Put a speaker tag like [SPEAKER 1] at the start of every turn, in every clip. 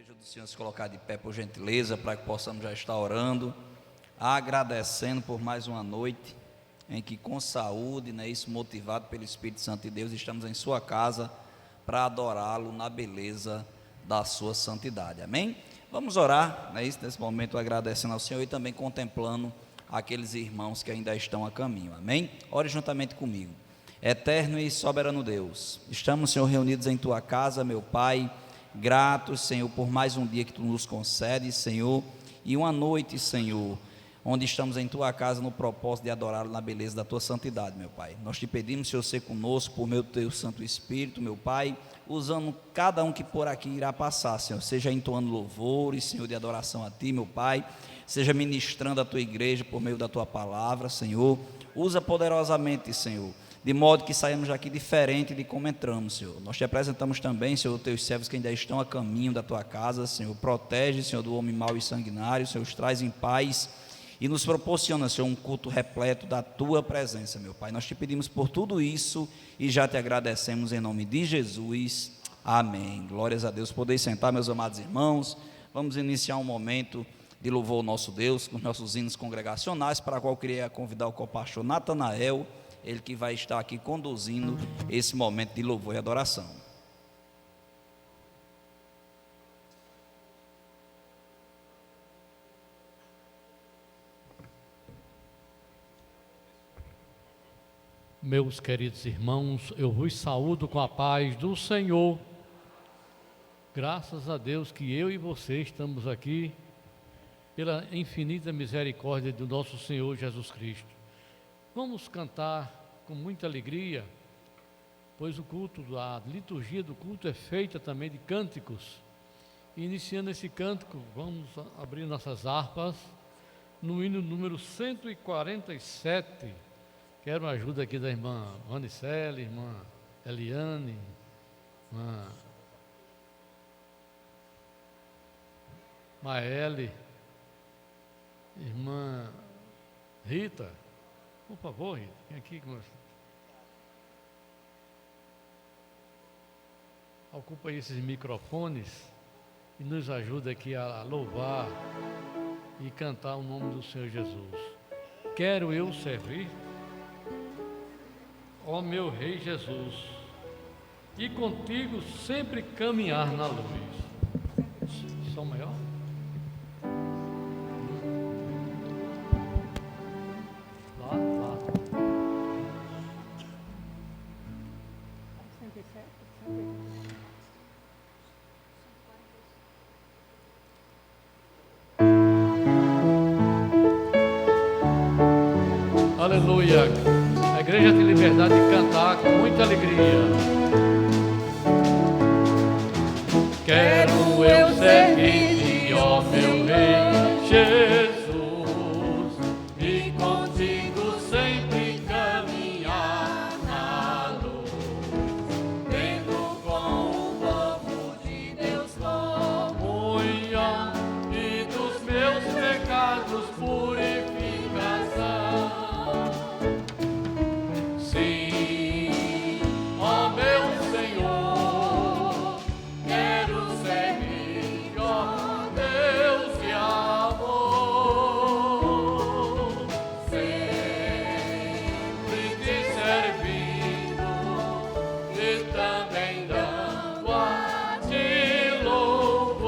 [SPEAKER 1] ajude o Senhor a se colocar de pé, por gentileza, para que possamos já estar orando, agradecendo por mais uma noite em que, com saúde, isso motivado pelo Espírito Santo de Deus, estamos em sua casa para adorá-lo na beleza da sua santidade. Amém? Vamos orar, nesse momento, agradecendo ao Senhor e também contemplando aqueles irmãos que ainda estão a caminho. Amém? Ore juntamente comigo. Eterno e soberano Deus, estamos, Senhor, reunidos em tua casa, meu Pai, gratos, Senhor, por mais um dia que tu nos concedes, Senhor, e uma noite, Senhor, onde estamos em tua casa no propósito de adorá-lo na beleza da tua santidade, meu Pai. Nós te pedimos, Senhor, ser conosco por meio do teu Santo Espírito, meu Pai, usando cada um que por aqui irá passar, Senhor, seja entoando louvores, Senhor, de adoração a ti, meu Pai, seja ministrando a tua igreja por meio da tua palavra, Senhor, usa poderosamente, Senhor, de modo que saímos daqui diferente de como entramos, Senhor. Nós te apresentamos também, Senhor, os teus servos que ainda estão a caminho da tua casa, Senhor. Protege, Senhor, do homem mau e sanguinário, Senhor, os traz em paz e nos proporciona, Senhor, um culto repleto da tua presença, meu Pai. Nós te pedimos por tudo isso e já te agradecemos em nome de Jesus. Amém. Glórias a Deus. Podeis sentar, meus amados irmãos. Vamos iniciar um momento de louvor ao nosso Deus com os nossos hinos congregacionais, para a qual eu queria convidar o copastor Natanael, ele que vai estar aqui conduzindo esse momento de louvor e adoração.
[SPEAKER 2] Meus queridos irmãos, eu vos saúdo com a paz do Senhor. Graças a Deus que eu e você estamos aqui pela infinita misericórdia do nosso Senhor Jesus Cristo. Vamos cantar com muita alegria, pois o culto, a liturgia do culto é feita também de cânticos. Iniciando esse cântico, vamos abrir nossas harpas no hino número 147. Quero a ajuda aqui da irmã Vanicele, irmã Eliane, irmã Maele, irmã Rita. Por favor, Rita, vem aqui que nós... Ocupa esses microfones e nos ajuda aqui a louvar e cantar o nome do Senhor Jesus. Quero eu servir, ó meu Rei Jesus, e contigo sempre caminhar na luz. Som maior? Aleluia. A igreja tem liberdade de cantar com muita alegria. Quero eu servir-te, ó meu Rei Jesus, e contigo sempre caminhar na luz, tendo com o povo de Deus comunhão e dos meus pecados purificação. Também dando a ti louvor.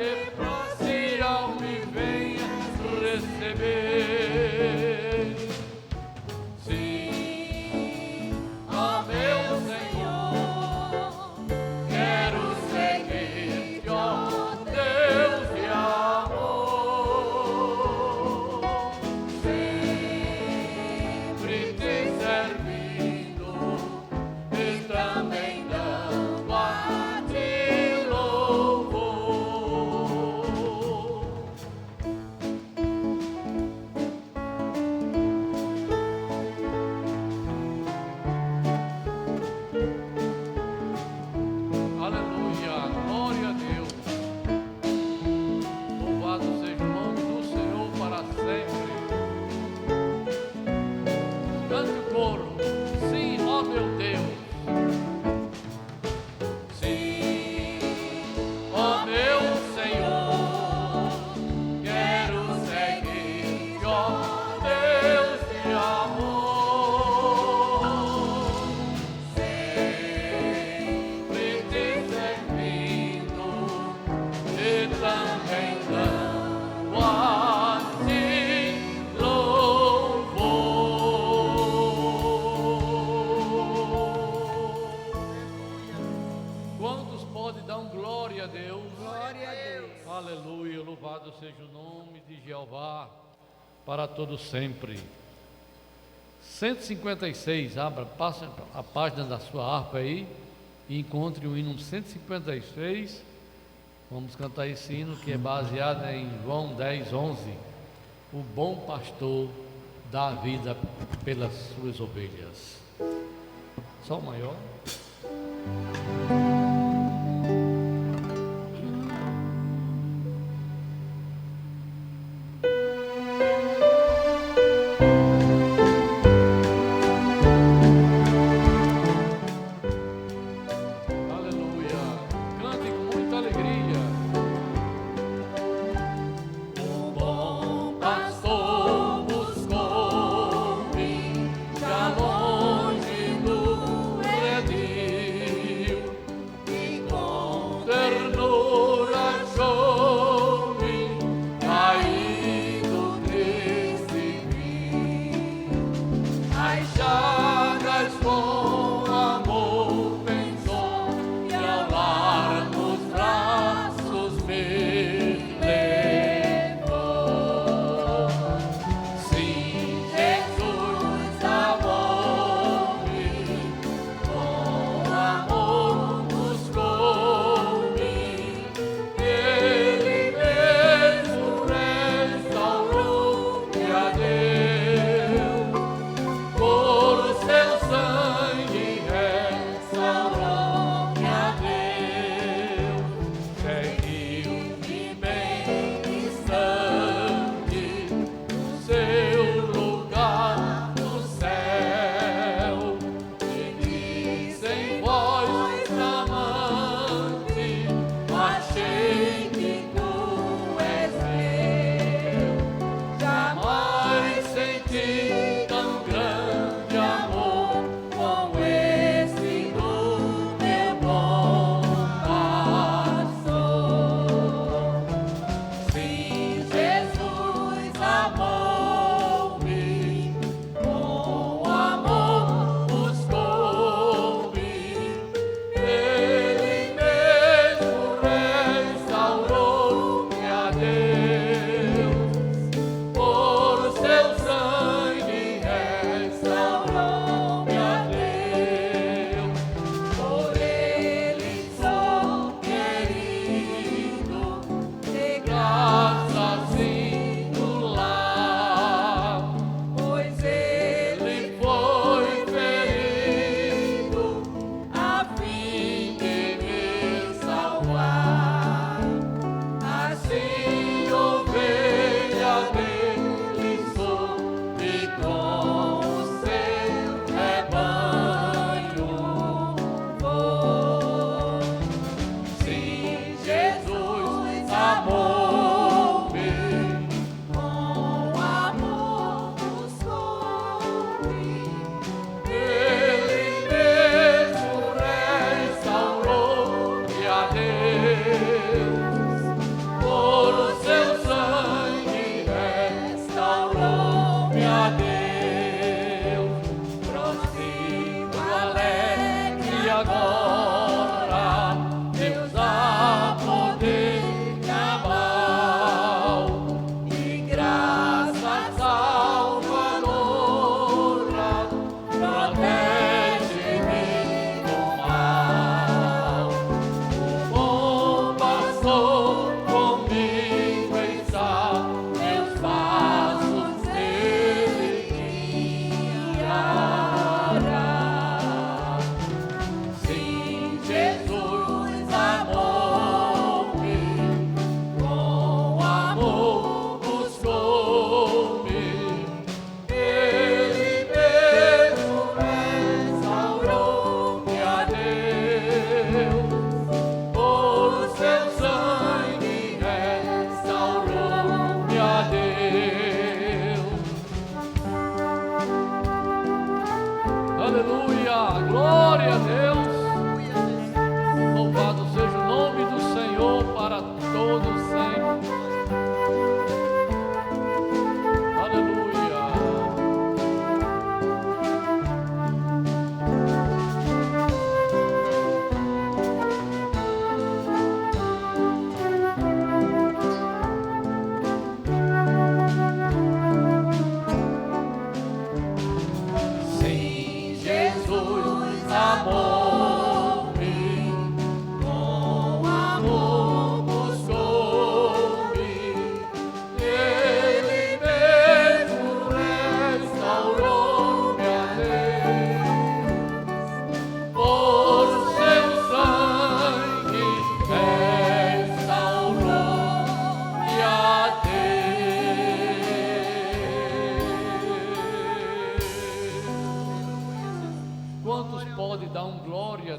[SPEAKER 2] imparcial me venha receber. Sim, ó meu Senhor, quero seguir-te, ó Deus de amor, sempre te servindo e também dando a ti louvor. Aleluia, glória a Deus. Louvado seja o nome do Senhor para sempre. Cante o coro. Sim, ó meu Deus. Sim, ó meu Senhor, quero seguir, ó Deus de amor, sempre te servindo e também dando a ti louvor. Quantos podem dar glória a Deus?
[SPEAKER 3] Glória a Deus.
[SPEAKER 2] Aleluia, louvado seja o nome de Jeová para todo sempre. 156, abra, passa a página da sua harpa aí e encontre o hino 156. Vamos cantar esse hino que é baseado em João 10:11. O bom pastor dá a vida pelas suas ovelhas. Sol maior. Aleluia. Cante com muita alegria. O bom pastor buscou-me, já longe no redil,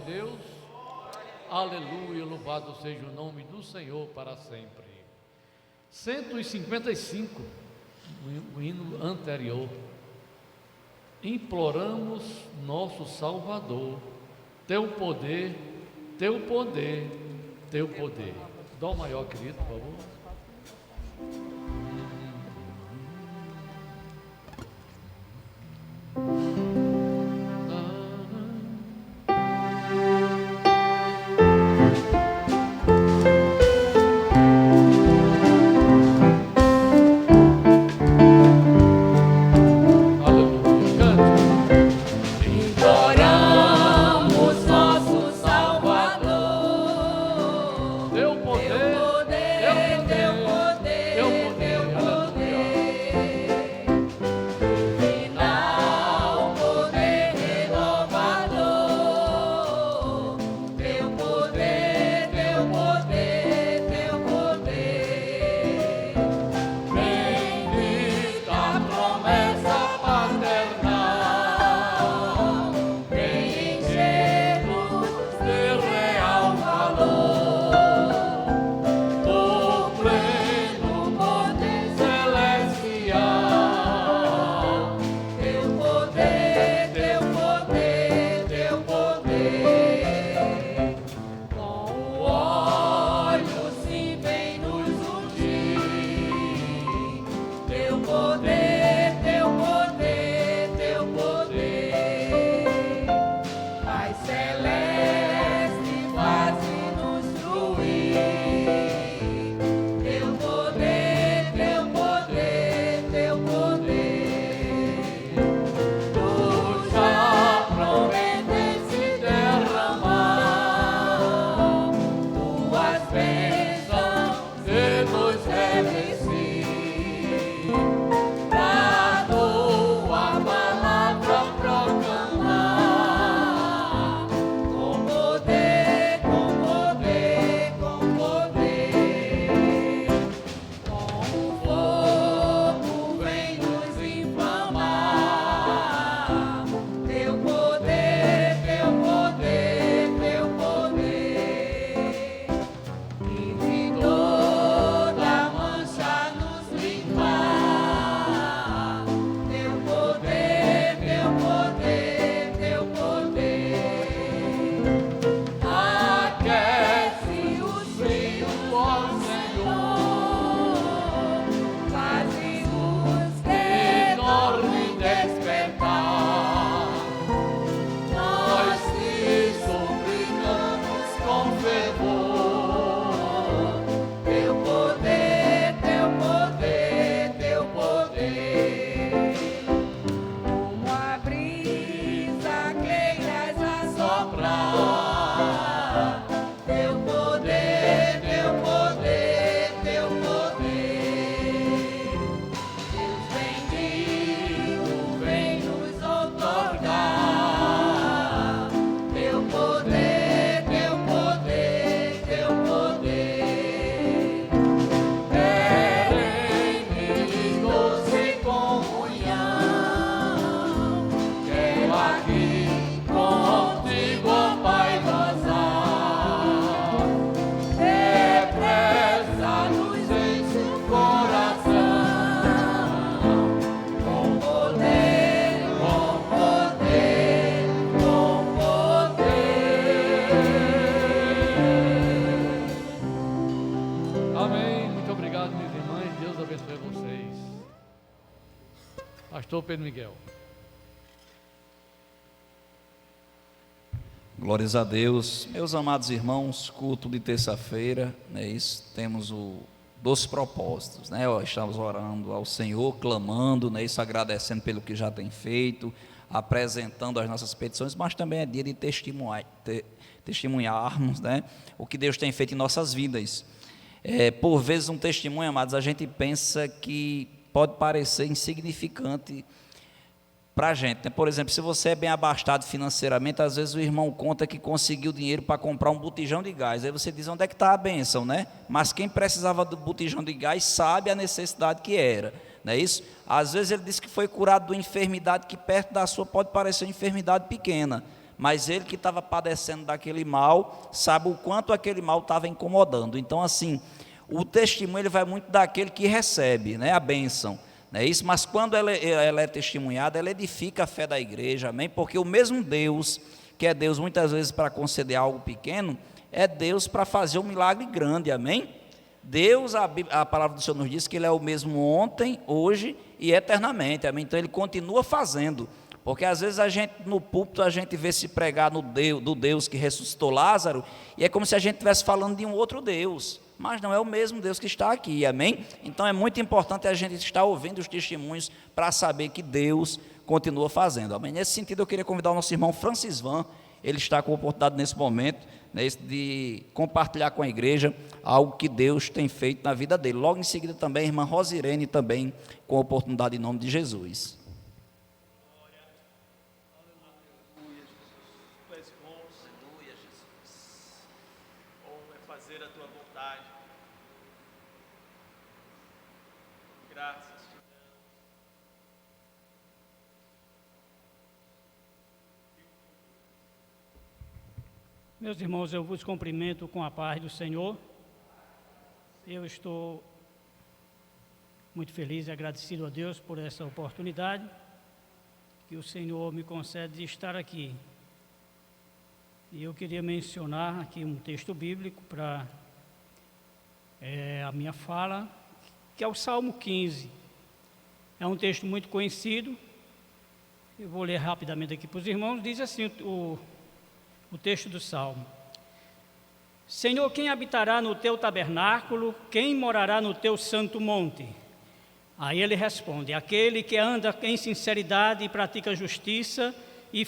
[SPEAKER 2] Deus. Aleluia, louvado seja o nome do Senhor para sempre. 155, o hino anterior. Imploramos nosso Salvador, teu poder, teu poder, teu poder. Dó maior, querido, por favor. Pastor Pedro Miguel.
[SPEAKER 1] Glórias a Deus. Meus amados irmãos, culto de terça-feira, né, isso, temos o dos propósitos, né? Estamos orando ao Senhor, clamando, né, isso, agradecendo pelo que já tem feito, apresentando as nossas petições, mas também é dia de testemunharmos, né, o que Deus tem feito em nossas vidas. Por vezes um testemunho, amados, a gente pensa que pode parecer insignificante para a gente, né? Por exemplo, se você é bem abastado financeiramente, às vezes o irmão conta que conseguiu dinheiro para comprar um botijão de gás, aí você diz, onde é que está a bênção, né? Mas quem precisava do botijão de gás sabe a necessidade que era, não é isso? Às vezes ele disse que foi curado de uma enfermidade que perto da sua pode parecer uma enfermidade pequena, mas ele que estava padecendo daquele mal, sabe o quanto aquele mal estava incomodando. Então, assim, o testemunho ele vai muito daquele que recebe, né, a bênção, não é isso? Mas quando ela é testemunhada, ela edifica a fé da igreja, amém? Porque o mesmo Deus, que é Deus muitas vezes para conceder algo pequeno, é Deus para fazer um milagre grande, amém? Deus, a palavra do Senhor nos diz que Ele é o mesmo ontem, hoje e eternamente, amém? Então Ele continua fazendo, porque às vezes a gente no púlpito a gente vê se pregar do Deus que ressuscitou Lázaro, e é como se a gente estivesse falando de um outro Deus, mas não é o mesmo Deus que está aqui, amém? Então é muito importante a gente estar ouvindo os testemunhos para saber que Deus continua fazendo, amém? Nesse sentido eu queria convidar o nosso irmão Francis Van, ele está com a oportunidade nesse momento, né, de compartilhar com a igreja algo que Deus tem feito na vida dele. Logo em seguida também a irmã Rosirene também com a oportunidade em nome de Jesus.
[SPEAKER 3] Tu és bom, aleluia, Jesus. Bom é fazer a tua vontade. Graças te damos.
[SPEAKER 4] Meus irmãos, eu vos cumprimento com a paz do Senhor. Eu estou muito feliz e agradecido a Deus por essa oportunidade que o Senhor me concede de estar aqui. E eu queria mencionar aqui um texto bíblico para a minha fala, que é o Salmo 15. É um texto muito conhecido. Eu vou ler rapidamente aqui para os irmãos. Diz assim o texto do Salmo: Senhor, quem habitará no teu tabernáculo? Quem morará no teu santo monte? Aí ele responde: aquele que anda em sinceridade e pratica justiça e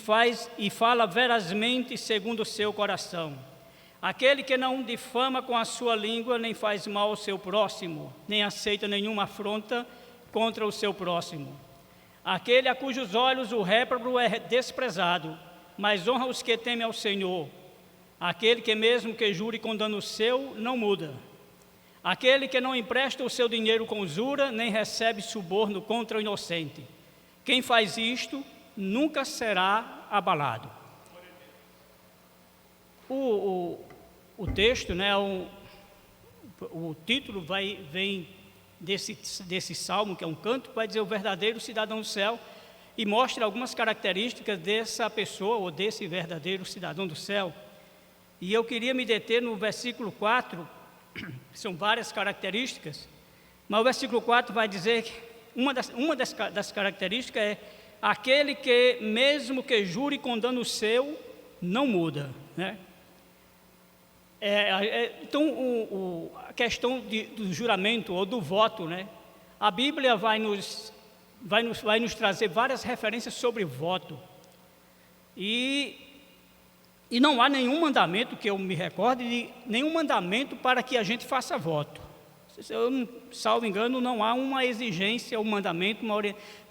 [SPEAKER 4] fala verazmente segundo o seu coração. Aquele que não difama com a sua língua, nem faz mal ao seu próximo, nem aceita nenhuma afronta contra o seu próximo. Aquele a cujos olhos o réprobo é desprezado, mas honra os que temem ao Senhor. Aquele que mesmo que jure com dano seu, não muda. Aquele que não empresta o seu dinheiro com usura, nem recebe suborno contra o inocente. Quem faz isto, nunca será abalado. O texto, né, o título vem desse salmo, que é um canto, vai dizer o verdadeiro cidadão do céu, e mostra algumas características dessa pessoa, ou desse verdadeiro cidadão do céu. E eu queria me deter no versículo 4, são várias características, mas o versículo 4 vai dizer que uma das características é aquele que, mesmo que jure com dano seu, não muda, né? Então, a questão do juramento ou do voto, né? A Bíblia vai nos trazer várias referências sobre voto. E não há nenhum mandamento, que eu me recorde, de nenhum mandamento para que a gente faça voto. Se eu não salvo engano, não há uma exigência, um mandamento,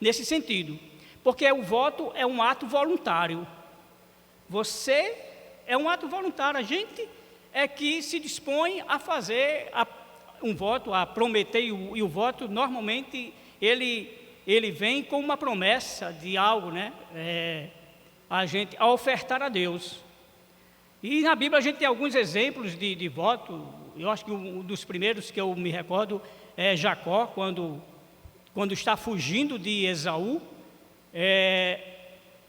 [SPEAKER 4] nesse sentido. Porque o voto é um ato voluntário. Você é um ato voluntário. A gente é que se dispõe a fazer um voto, a prometer, e o voto, normalmente, ele vem com uma promessa de algo, né? A ofertar a Deus. E na Bíblia a gente tem alguns exemplos de voto. Eu acho que um dos primeiros que eu me recordo é Jacó, quando está fugindo de Esaú,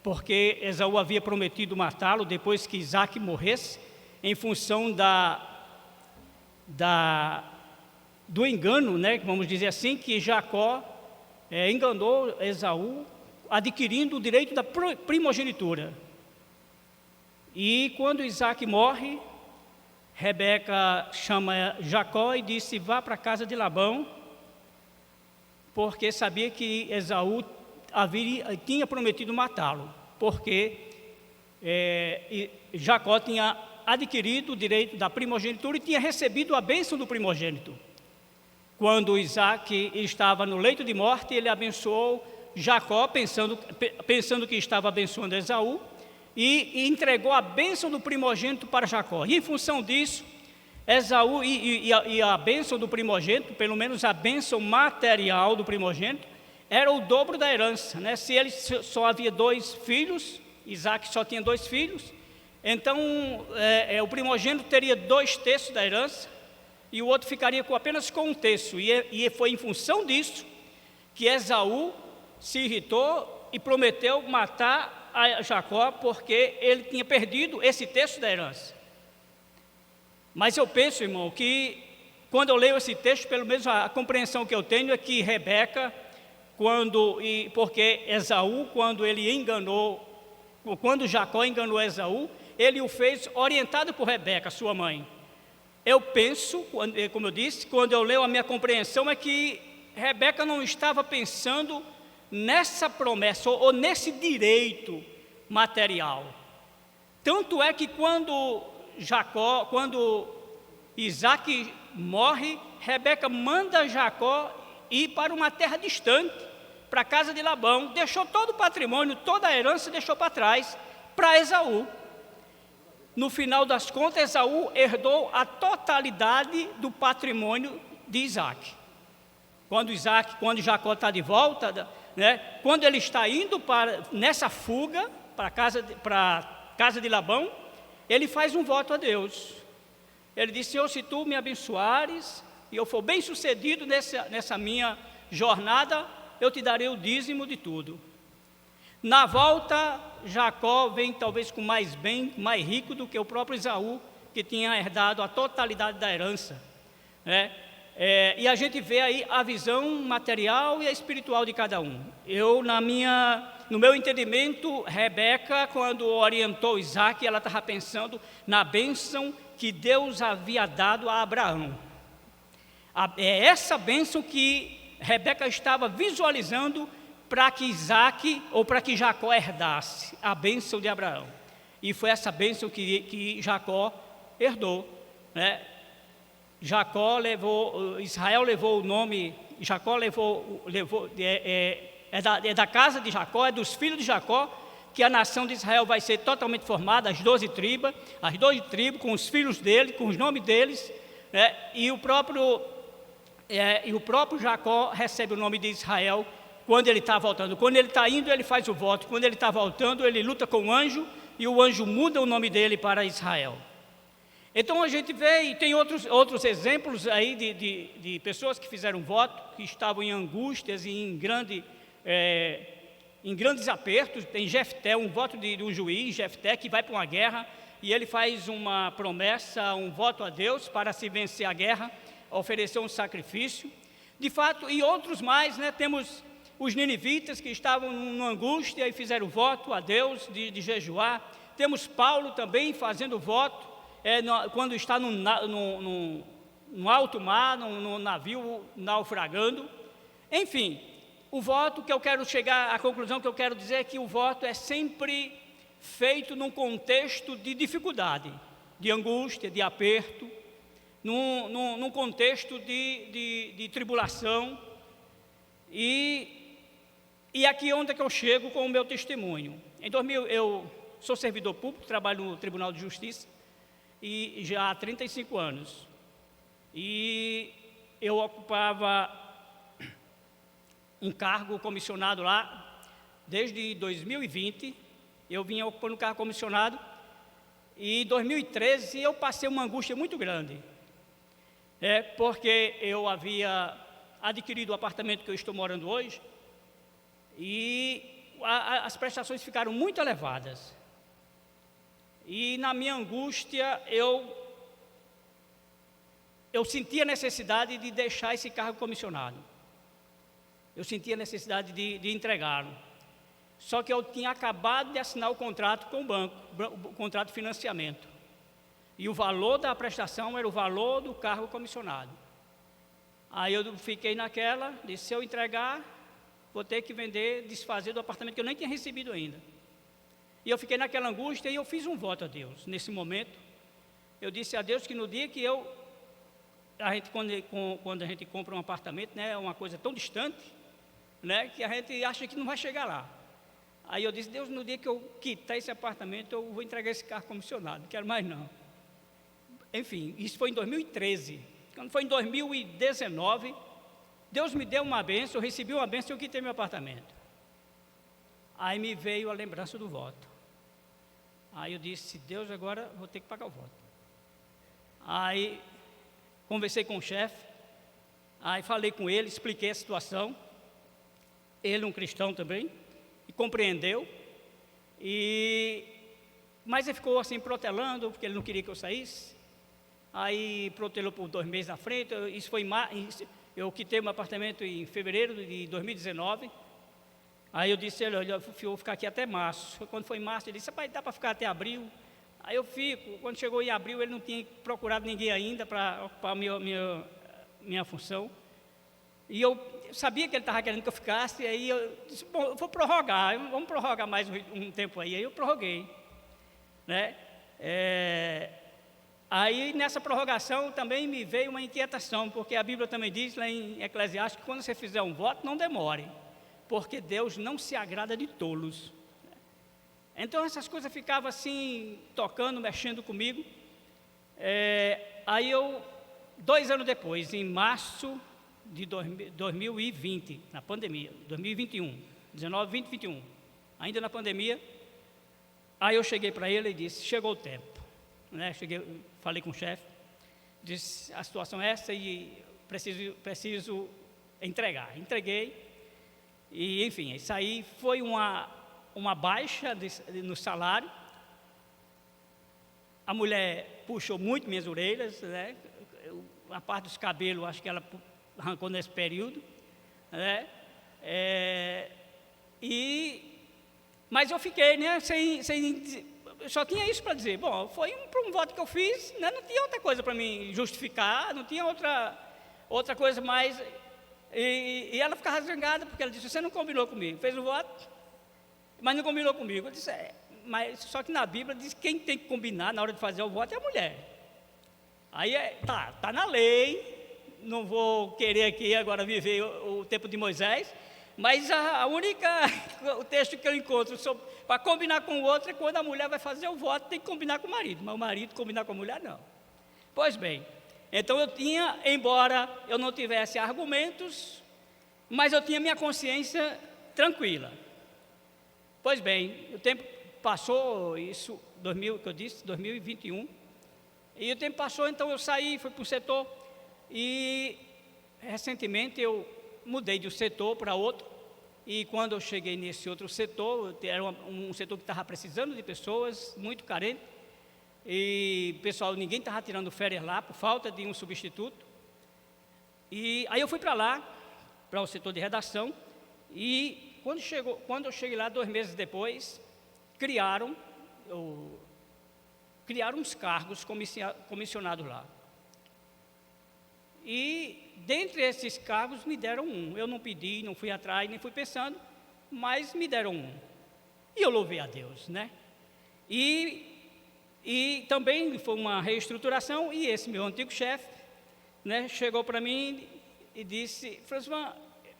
[SPEAKER 4] porque Esaú havia prometido matá-lo depois que Isaac morresse, em função do engano, né, vamos dizer assim, que Jacó enganou Esaú, adquirindo o direito da primogenitura. E quando Isaac morre, Rebeca chama Jacó e disse: vá para a casa de Labão, porque sabia que Esaú tinha prometido matá-lo, porque Jacó tinha adquirido o direito da primogenitura e tinha recebido a bênção do primogênito. Quando Isaac estava no leito de morte, ele abençoou Jacó, pensando que estava abençoando Esaú, e entregou a bênção do primogênito para Jacó. E em função disso, Esaú e a bênção do primogênito, pelo menos a bênção material do primogênito, era o dobro da herança, né? Se ele só havia 2 filhos, Isaac só tinha 2 filhos, então o primogênito teria 2/3 da herança, e o outro ficaria apenas com 1/3, e foi em função disso que Esaú se irritou e prometeu matar a Jacó, porque ele tinha perdido esse 1/3 da herança. Mas eu penso, irmão, que quando eu leio esse texto, pelo menos a compreensão que eu tenho é que Rebeca, porque Esaú, quando Jacó enganou Esaú, ele o fez orientado por Rebeca, sua mãe. Eu penso, como eu disse, quando eu leio, a minha compreensão é que Rebeca não estava pensando nessa promessa ou nesse direito material. Tanto é que quando Isaac morre, Rebeca manda Jacó ir para uma terra distante, para a casa de Labão, deixou todo o patrimônio, toda a herança deixou para trás, para Esaú. No final das contas, Esaú herdou a totalidade do patrimônio de Isaac. Quando Jacó está de volta, quando ele está indo nessa fuga para a casa de Labão, ele faz um voto a Deus. Ele diz: Senhor, se tu me abençoares e eu for bem sucedido nessa minha jornada, eu te darei o dízimo de tudo. Na volta, Jacó vem talvez com mais bem, mais rico do que o próprio Esaú, que tinha herdado a totalidade da herança, e a gente vê aí a visão material e a espiritual de cada um. No meu entendimento, Rebeca, quando orientou Isaac, ela estava pensando na bênção que Deus havia dado a Abraão. É essa bênção que Rebeca estava visualizando para que Isaac, ou para que Jacó herdasse a bênção de Abraão. E foi essa bênção que Jacó herdou, Israel levou o nome, Jacó é da casa de Jacó, é dos filhos de Jacó, que a nação de Israel vai ser totalmente formada, as 12 tribos, com os filhos dele, com os nomes deles, e o próprio Jacó recebe o nome de Israel quando ele está voltando. Quando ele está indo, ele faz o voto. Quando ele está voltando, ele luta com o anjo, e o anjo muda o nome dele para Israel. Então a gente vê, e tem outros exemplos aí de pessoas que fizeram voto, que estavam em angústias e em grandes apertos. Tem Jefté, um voto de um juiz, Jefté, que vai para uma guerra, e ele faz uma promessa, um voto a Deus para se vencer a guerra, oferecer um sacrifício. De fato, e outros mais, temos os ninivitas que estavam numa angústia e fizeram voto a Deus de jejuar. Temos Paulo também fazendo voto, quando está no alto mar, no navio naufragando. Enfim, o voto que eu quero chegar, a conclusão que eu quero dizer é que o voto é sempre feito num contexto de dificuldade, de angústia, de aperto, num contexto de tribulação. E aqui é onde é que eu chego com o meu testemunho. Em 2000, eu sou servidor público, trabalho no Tribunal de Justiça, e já há 35 anos. E eu ocupava um cargo comissionado lá, desde 2020, eu vinha ocupando cargo comissionado, e em 2013 eu passei uma angústia muito grande, porque eu havia adquirido o apartamento que eu estou morando hoje, e as prestações ficaram muito elevadas. E na minha angústia, eu sentia a necessidade de deixar esse cargo comissionado. Eu sentia a necessidade de entregá-lo. Só que eu tinha acabado de assinar o contrato com o banco, o contrato de financiamento. E o valor da prestação era o valor do cargo comissionado. Aí eu fiquei naquela, disse: se eu entregar, vou ter que desfazer do apartamento que eu nem tinha recebido ainda. E eu fiquei naquela angústia e eu fiz um voto a Deus. Nesse momento, eu disse a Deus que no dia que quando a gente compra um apartamento, é uma coisa tão distante, que a gente acha que não vai chegar lá. Aí eu disse: Deus, no dia que eu quitar esse apartamento, eu vou entregar esse carro comissionado, não quero mais não. Enfim, isso foi em 2013. Quando foi em 2019, Deus me deu uma bênção, eu recebi uma bênção e eu quitei meu apartamento. Aí me veio a lembrança do voto. Aí eu disse, Deus, agora vou ter que pagar o voto. Aí conversei com o chefe, aí falei com ele, expliquei a situação. Ele, um cristão também, e compreendeu. Mas ele ficou assim protelando, porque ele não queria que eu saísse. Aí protelou por 2 meses na frente. Isso foi eu quitei meu apartamento em fevereiro de 2019. Aí eu disse, olha, eu vou ficar aqui até março. Quando foi em março, ele disse, rapaz, dá para ficar até abril. Aí eu fico. Quando chegou em abril, ele não tinha procurado ninguém ainda para ocupar a minha função. E eu sabia que ele estava querendo que eu ficasse, e aí eu disse, bom, eu vou prorrogar, vamos prorrogar mais um tempo aí. Aí eu prorroguei, né? Aí nessa prorrogação também me veio uma inquietação, porque a Bíblia também diz lá em Eclesiastes que quando você fizer um voto, não demore, porque Deus não se agrada de tolos. Então essas coisas ficavam assim, tocando, mexendo comigo. Aí 2 anos depois, em março de 2020, na pandemia, 2021, 19, 20, 21, ainda na pandemia, aí eu cheguei para ele e disse, chegou o tempo, né? Falei com o chefe, disse, a situação é essa e preciso entregar. Entreguei, e enfim, isso aí foi uma baixa no salário. A mulher puxou muito minhas orelhas, né? A parte dos cabelos, acho que ela arrancou nesse período, né? Mas eu fiquei, né, eu só tinha isso para dizer. Bom, foi um voto que eu fiz, né, não tinha outra coisa para me justificar, não tinha outra coisa mais. E ela ficava zangada, porque ela disse, você não combinou comigo, fez o voto, mas não combinou comigo. Eu disse, mas só que na Bíblia diz que quem tem que combinar na hora de fazer o voto é a mulher. Aí tá na lei. Não vou querer aqui agora viver o tempo de Moisés, mas o texto que eu encontro para combinar com o outro é quando a mulher vai fazer o voto, tem que combinar com o marido, mas o marido combinar com a mulher não. Pois bem, então embora eu não tivesse argumentos, mas eu tinha minha consciência tranquila. Pois bem, o tempo passou, isso, que eu disse, 2021, e o tempo passou, então eu saí, fui para o setor. E recentemente eu mudei de um setor para outro, e quando eu cheguei nesse outro setor, era um setor que estava precisando de pessoas, muito carente, e pessoal, ninguém estava tirando férias lá por falta de um substituto. E aí eu fui para lá, para o setor de redação, e quando eu cheguei lá, 2 meses depois, criaram uns cargos comissionados lá. E dentre esses cargos me deram um. Eu não pedi, não fui atrás, nem fui pensando, mas me deram um. E eu louvei a Deus, né? E também foi uma reestruturação, e esse meu antigo chefe, né, chegou para mim e disse, François,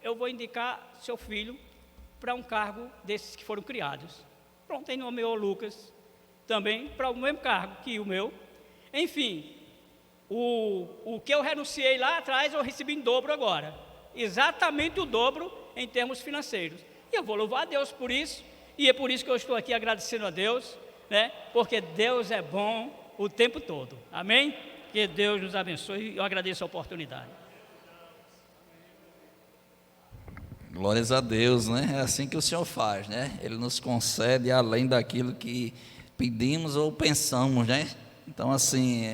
[SPEAKER 4] eu vou indicar seu filho para um cargo desses que foram criados. Pronto, aí nomeou o Lucas também para o mesmo cargo que o meu. Enfim, o que eu renunciei lá atrás, eu recebi em dobro agora. Exatamente o dobro em termos financeiros. E eu vou louvar a Deus por isso, e é por isso que eu estou aqui agradecendo a Deus, né? Porque Deus é bom o tempo todo. Amém? Que Deus nos abençoe, e eu agradeço a oportunidade.
[SPEAKER 1] Glórias a Deus, né? É assim que o Senhor faz, né? Ele nos concede além daquilo que pedimos ou pensamos, né? Então, assim,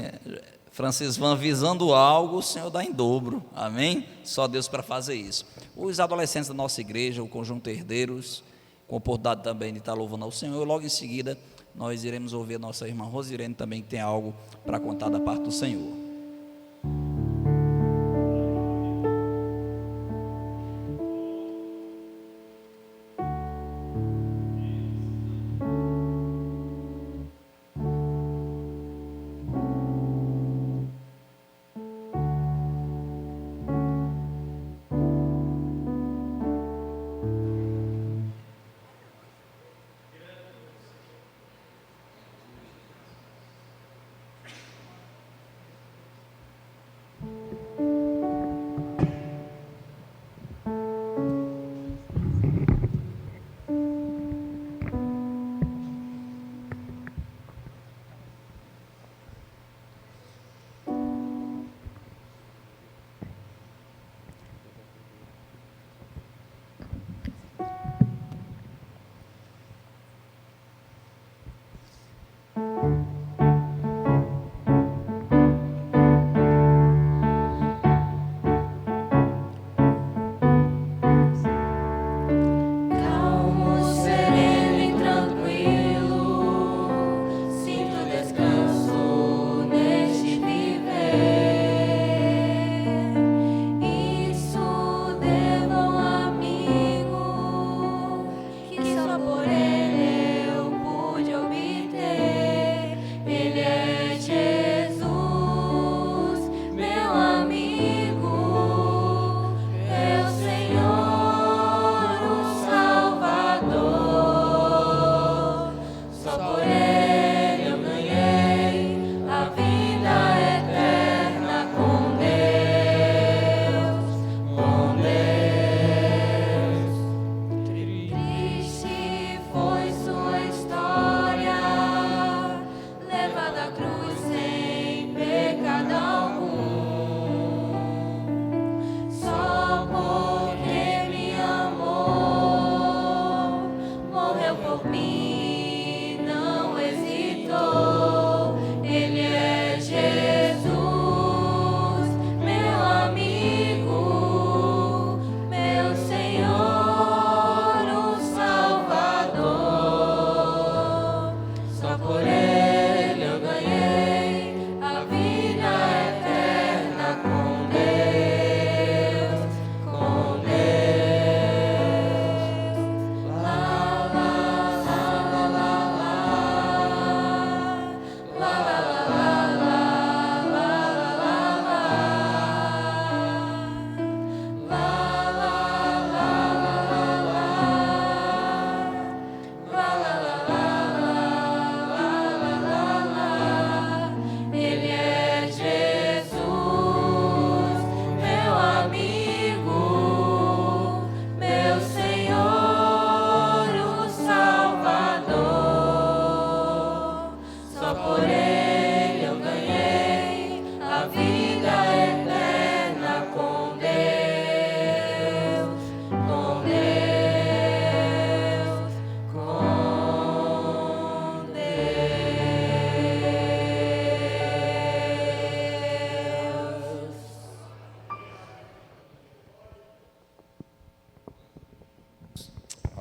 [SPEAKER 1] Francisvan visando algo, o Senhor dá em dobro, amém? Só Deus para fazer isso. Os adolescentes da nossa igreja, o Conjunto Herdeiros, com a oportunidade também de estar louvando ao Senhor, logo em seguida nós iremos ouvir a nossa irmã Rosirene também, que tem algo para contar da parte do Senhor.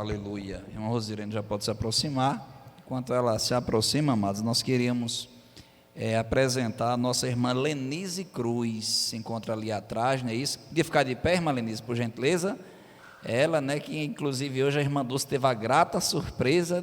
[SPEAKER 1] Aleluia. Irmã Rosirene já pode se aproximar. Enquanto ela se aproxima, amados, nós queríamos apresentar a nossa irmã Lenise Cruz. Se encontra ali atrás, não é isso? Podia ficar de pé, irmã Lenise, por gentileza? Ela, né, que inclusive hoje a irmã Dulce teve a grata surpresa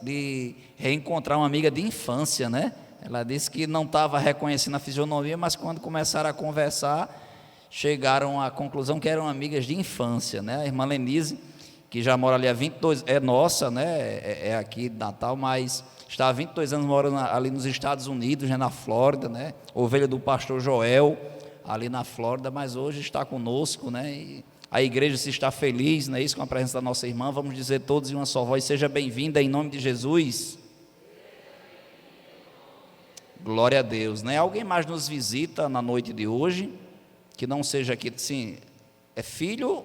[SPEAKER 1] de reencontrar uma amiga de infância, né? Ela disse que não estava reconhecendo a fisionomia, mas quando começaram a conversar, chegaram à conclusão que eram amigas de infância, né? A irmã Lenise, que já mora ali há 22, é nossa, né? É aqui de Natal, mas está há 22 anos morando ali nos Estados Unidos, né, na Flórida, né? Ovelha do pastor Joel, ali na Flórida, mas hoje está conosco, né? E a igreja se está feliz, não é isso, com a presença da nossa irmã. Vamos dizer todos em uma só voz: seja bem-vinda em nome de Jesus. Glória a Deus, né? Alguém mais nos visita na noite de hoje, que não seja aqui, sim, é filho,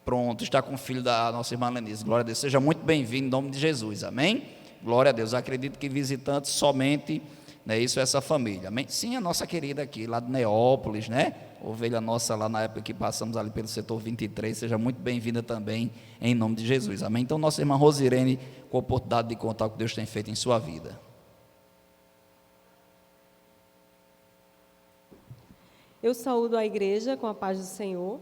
[SPEAKER 1] pronto, está com o filho da nossa irmã Lenise. Glória a Deus, seja muito bem-vindo em nome de Jesus, amém? Glória a Deus. Acredito que visitantes somente, né, isso, essa família, amém? Sim, a nossa querida aqui, lá de Neópolis, né? Ovelha nossa lá na época que passamos ali pelo setor 23, seja muito bem-vinda também em nome de Jesus, amém? Então, nossa irmã Rosirene, com a oportunidade de contar o que Deus tem feito em sua vida.
[SPEAKER 5] Eu saúdo a igreja com a paz do Senhor.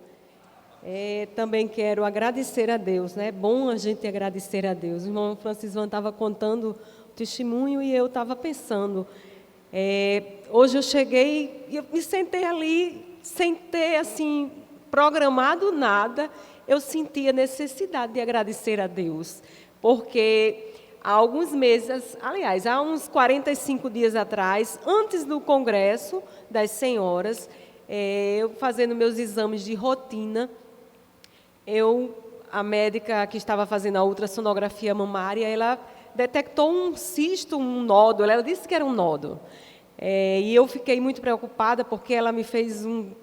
[SPEAKER 5] Também quero agradecer a Deus, né? É bom a gente agradecer a Deus. O irmão Francisco estava contando o testemunho e eu estava pensando. Hoje eu cheguei e eu me sentei ali, sem ter assim programado nada. Eu senti a necessidade de agradecer a Deus, porque há alguns meses, aliás, há uns 45 dias atrás, antes do Congresso das Senhoras, eu fazendo meus exames de rotina, a médica que estava fazendo a ultrassonografia mamária, ela detectou um cisto, um nódulo. Ela disse que era um nódulo. E eu fiquei muito preocupada, porque ela me fez um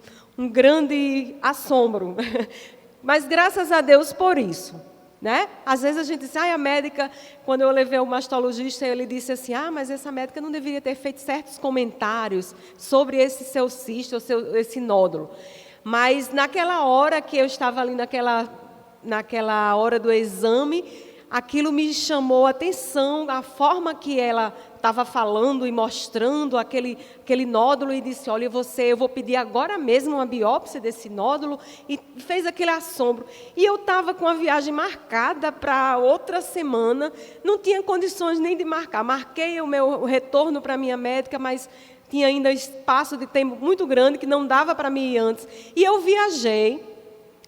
[SPEAKER 5] grande assombro. Mas graças a Deus por isso, né? Às vezes a gente diz, a médica, quando eu levei o mastologista, ele disse assim, mas essa médica não deveria ter feito certos comentários sobre esse seu cisto, esse nódulo. Mas naquela hora que eu estava ali, naquela hora do exame, aquilo me chamou a atenção, a forma que ela estava falando e mostrando aquele nódulo, e disse, olha, eu vou pedir agora mesmo uma biópsia desse nódulo, e fez aquele assombro. E eu estava com a viagem marcada para outra semana, não tinha condições nem de marcar. Marquei o meu retorno para a minha médica, mas tinha ainda espaço de tempo muito grande, que não dava para mim ir antes. E eu viajei,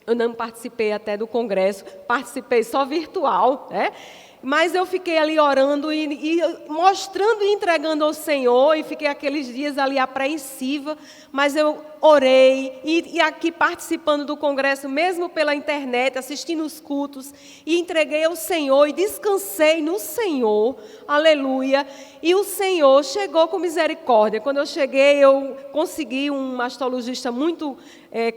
[SPEAKER 5] eu não participei até do congresso, participei só virtual, né? Mas eu fiquei ali orando e mostrando e entregando ao Senhor, e fiquei aqueles dias ali apreensiva, mas eu orei, e aqui participando do congresso, mesmo pela internet, assistindo os cultos, e entreguei ao Senhor, e descansei no Senhor, aleluia, e o Senhor chegou com misericórdia. Quando eu cheguei, eu consegui um mastologista muito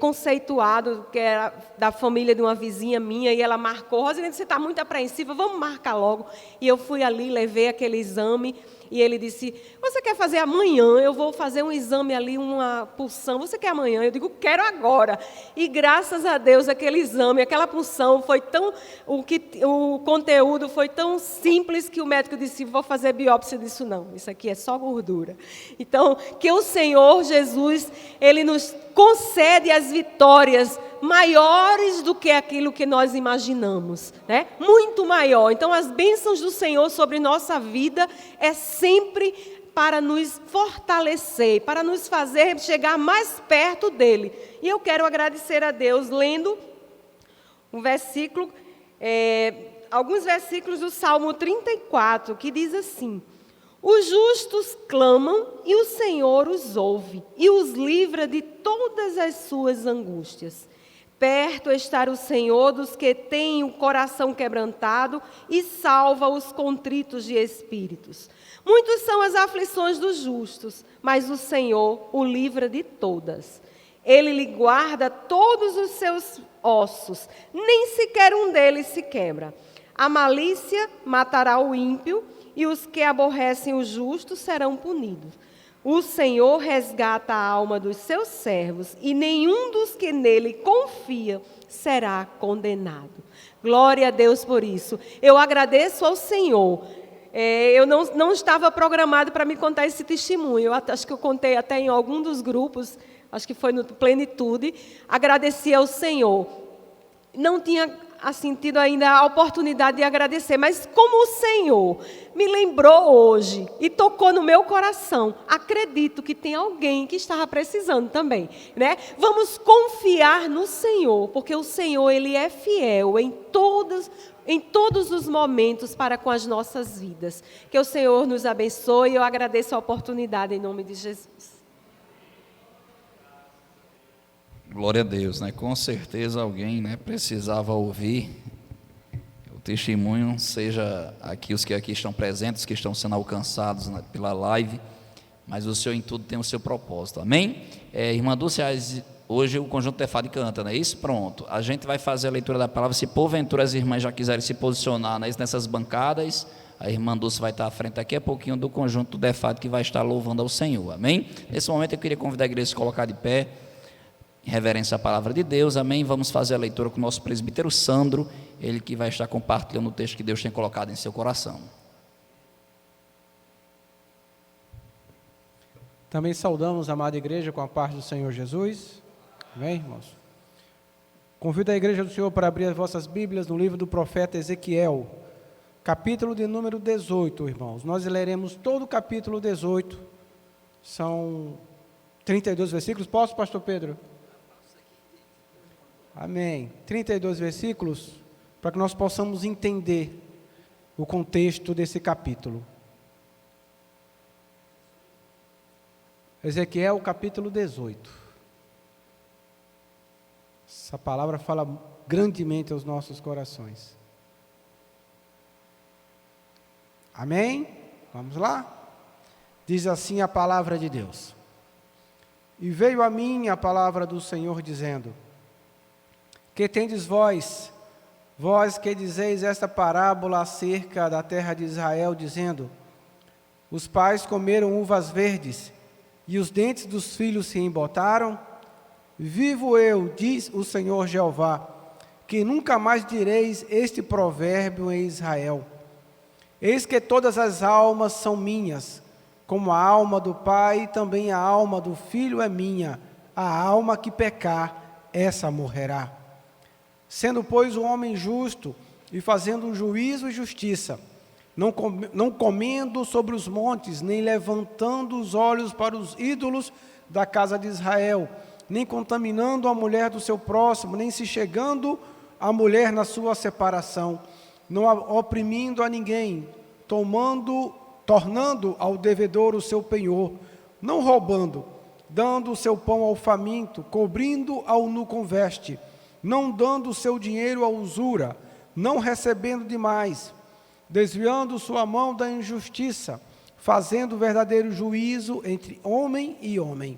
[SPEAKER 5] conceituado, que era da família de uma vizinha minha, e ela marcou, Rosirene, você está muito apreensiva, vamos marcar logo. E eu fui ali, levei aquele exame, e ele disse, você quer fazer amanhã? Eu vou fazer um exame ali, uma punção, você quer amanhã? Eu digo, quero agora. E graças a Deus, aquele exame, aquela punção, foi tão, o conteúdo foi tão simples, que o médico disse, vou fazer biópsia disso não, isso aqui é só gordura. Então, que o Senhor Jesus, Ele nos concede as vitórias maiores do que aquilo que nós imaginamos, né? Muito maior. Então, as bênçãos do Senhor sobre nossa vida é sempre para nos fortalecer, para nos fazer chegar mais perto dEle. E eu quero agradecer a Deus lendo um versículo, alguns versículos do Salmo 34, que diz assim, os justos clamam e o Senhor os ouve e os livra de todas as suas angústias. Perto está o Senhor dos que têm o coração quebrantado e salva os contritos de espíritos. Muitas são as aflições dos justos, mas o Senhor o livra de todas. Ele lhe guarda todos os seus ossos, nem sequer um deles se quebra. A malícia matará o ímpio, e os que aborrecem o justo serão punidos. O Senhor resgata a alma dos seus servos, e nenhum dos que nele confia será condenado. Glória a Deus por isso. Eu agradeço ao Senhor. Eu não estava programado para me contar esse testemunho. Acho que eu contei até em algum dos grupos, acho que foi no Plenitude. Agradeci ao Senhor. Não tinha tido ainda a oportunidade de agradecer, mas como o Senhor me lembrou hoje e tocou no meu coração, acredito que tem alguém que estava precisando também, né? Vamos confiar no Senhor, porque o Senhor, Ele é fiel em todos os momentos para com as nossas vidas. Que o Senhor nos abençoe e eu agradeço a oportunidade em nome de Jesus.
[SPEAKER 1] Glória a Deus, né? Com certeza alguém, né, precisava ouvir o testemunho, seja aqui os que aqui estão presentes, que estão sendo alcançados pela live, mas o Senhor em tudo tem o seu propósito, amém? Irmã Dulce, hoje o conjunto Tefade canta, não é isso? Pronto, a gente vai fazer a leitura da palavra, se porventura as irmãs já quiserem se posicionar, não é isso? Nessas bancadas, a irmã Dulce vai estar à frente daqui a pouquinho do conjunto Tefade que vai estar louvando ao Senhor, amém? Nesse momento eu queria convidar a igreja a se colocar de pé, em reverência à palavra de Deus, amém? Vamos fazer a leitura com o nosso presbítero Sandro, ele que vai estar compartilhando o texto que Deus tem colocado em seu coração.
[SPEAKER 6] Também saudamos a amada igreja com a paz do Senhor Jesus, amém, irmãos? Convido a igreja do Senhor para abrir as vossas Bíblias no livro do profeta Ezequiel, capítulo de número 18, irmãos. Nós leremos todo o capítulo 18, são 32 versículos. Posso, pastor Pedro? Amém. 32 versículos, para que nós possamos entender o contexto desse capítulo. Ezequiel, capítulo 18. Essa palavra fala grandemente aos nossos corações. Amém? Vamos lá? Diz assim a palavra de Deus. E veio a mim a palavra do Senhor, dizendo: que tendes vós que dizeis esta parábola acerca da terra de Israel, dizendo: os pais comeram uvas verdes, e os dentes dos filhos se embotaram? Vivo eu, diz o Senhor Jeová, que nunca mais direis este provérbio em Israel. Eis que todas as almas são minhas, como a alma do pai, também a alma do filho é minha. A alma que pecar, essa morrerá. Sendo, pois, o homem justo e fazendo juízo e justiça, não comendo sobre os montes, nem levantando os olhos para os ídolos da casa de Israel, nem contaminando a mulher do seu próximo, nem se chegando à mulher na sua separação, não oprimindo a ninguém, tornando ao devedor o seu penhor, não roubando, dando o seu pão ao faminto, cobrindo ao nu com veste, não dando o seu dinheiro à usura, não recebendo demais, desviando sua mão da injustiça, fazendo verdadeiro juízo entre homem e homem,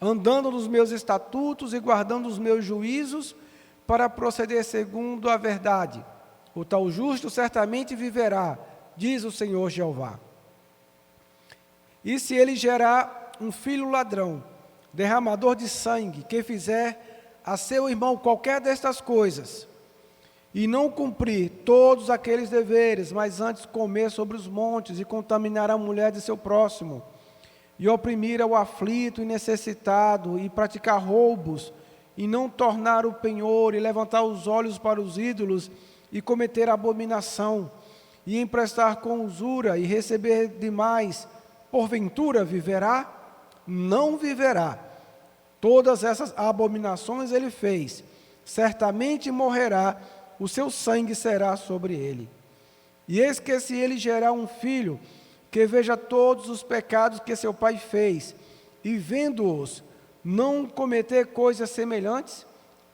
[SPEAKER 6] andando nos meus estatutos e guardando os meus juízos, para proceder segundo a verdade. O tal justo certamente viverá, diz o Senhor Jeová. E se ele gerar um filho ladrão, derramador de sangue, que fizer a seu irmão qualquer destas coisas, e não cumprir todos aqueles deveres, mas antes comer sobre os montes e contaminar a mulher de seu próximo, e oprimir ao aflito e necessitado, e praticar roubos, e não tornar o penhor, e levantar os olhos para os ídolos, e cometer abominação, e emprestar com usura, e receber demais, porventura viverá? Não viverá. Todas essas abominações ele fez, certamente morrerá, o seu sangue será sobre ele. E eis que se ele gerar um filho, que veja todos os pecados que seu pai fez, e vendo-os, não cometer coisas semelhantes,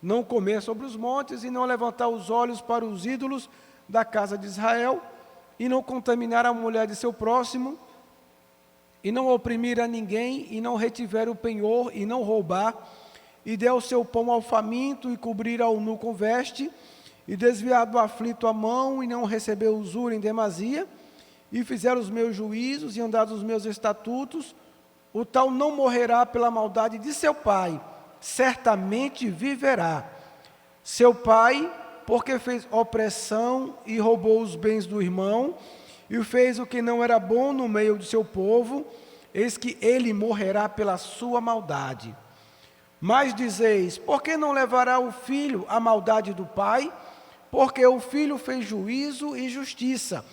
[SPEAKER 6] não comer sobre os montes, e não levantar os olhos para os ídolos da casa de Israel, e não contaminar a mulher de seu próximo, e não oprimir a ninguém, e não retiver o penhor, e não roubar, e der o seu pão ao faminto, e cobrir ao nu com veste, e desviar do aflito a mão, e não receber usura em demasia, e fizer os meus juízos, e andar dos meus estatutos, o tal não morrerá pela maldade de seu pai, certamente viverá. Seu pai, porque fez opressão e roubou os bens do irmão, e fez o que não era bom no meio do seu povo, eis que ele morrerá pela sua maldade. Mas dizeis, por que não levará o filho a maldade do pai? Porque o filho fez juízo e justiça,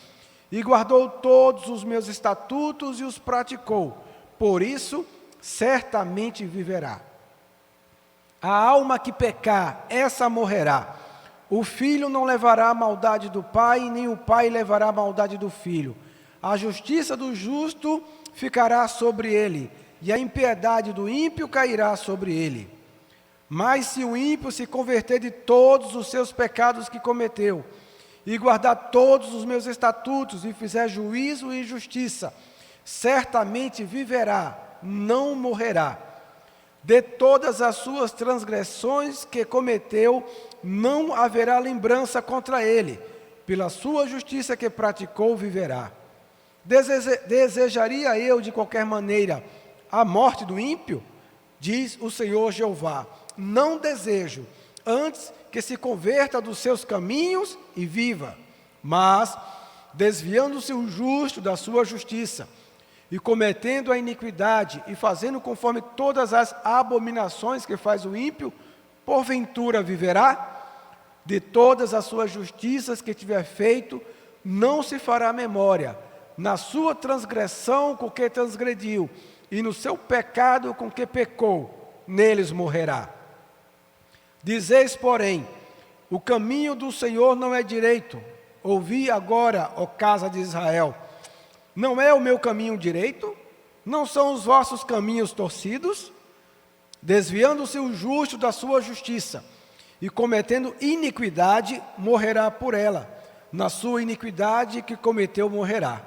[SPEAKER 6] e guardou todos os meus estatutos e os praticou. Por isso, certamente viverá. A alma que pecar, essa morrerá. O filho não levará a maldade do pai, nem o pai levará a maldade do filho. A justiça do justo ficará sobre ele, e a impiedade do ímpio cairá sobre ele. Mas se o ímpio se converter de todos os seus pecados que cometeu, e guardar todos os meus estatutos, e fizer juízo e justiça, certamente viverá, não morrerá. De todas as suas transgressões que cometeu, não haverá lembrança contra ele. Pela sua justiça que praticou, viverá. Desejaria eu, de qualquer maneira, a morte do ímpio? Diz o Senhor Jeová. Não desejo, antes que se converta dos seus caminhos e viva. Mas, desviando-se o justo da sua justiça, e cometendo a iniquidade, e fazendo conforme todas as abominações que faz o ímpio, porventura viverá? De todas as suas justiças que tiver feito, não se fará memória. Na sua transgressão com que transgrediu, e no seu pecado com que pecou, neles morrerá. Dizeis, porém, o caminho do Senhor não é direito. Ouvi agora, ó casa de Israel. Não é o meu caminho direito? Não são os vossos caminhos torcidos? Desviando-se o justo da sua justiça, e cometendo iniquidade, morrerá por ela. Na sua iniquidade que cometeu, morrerá.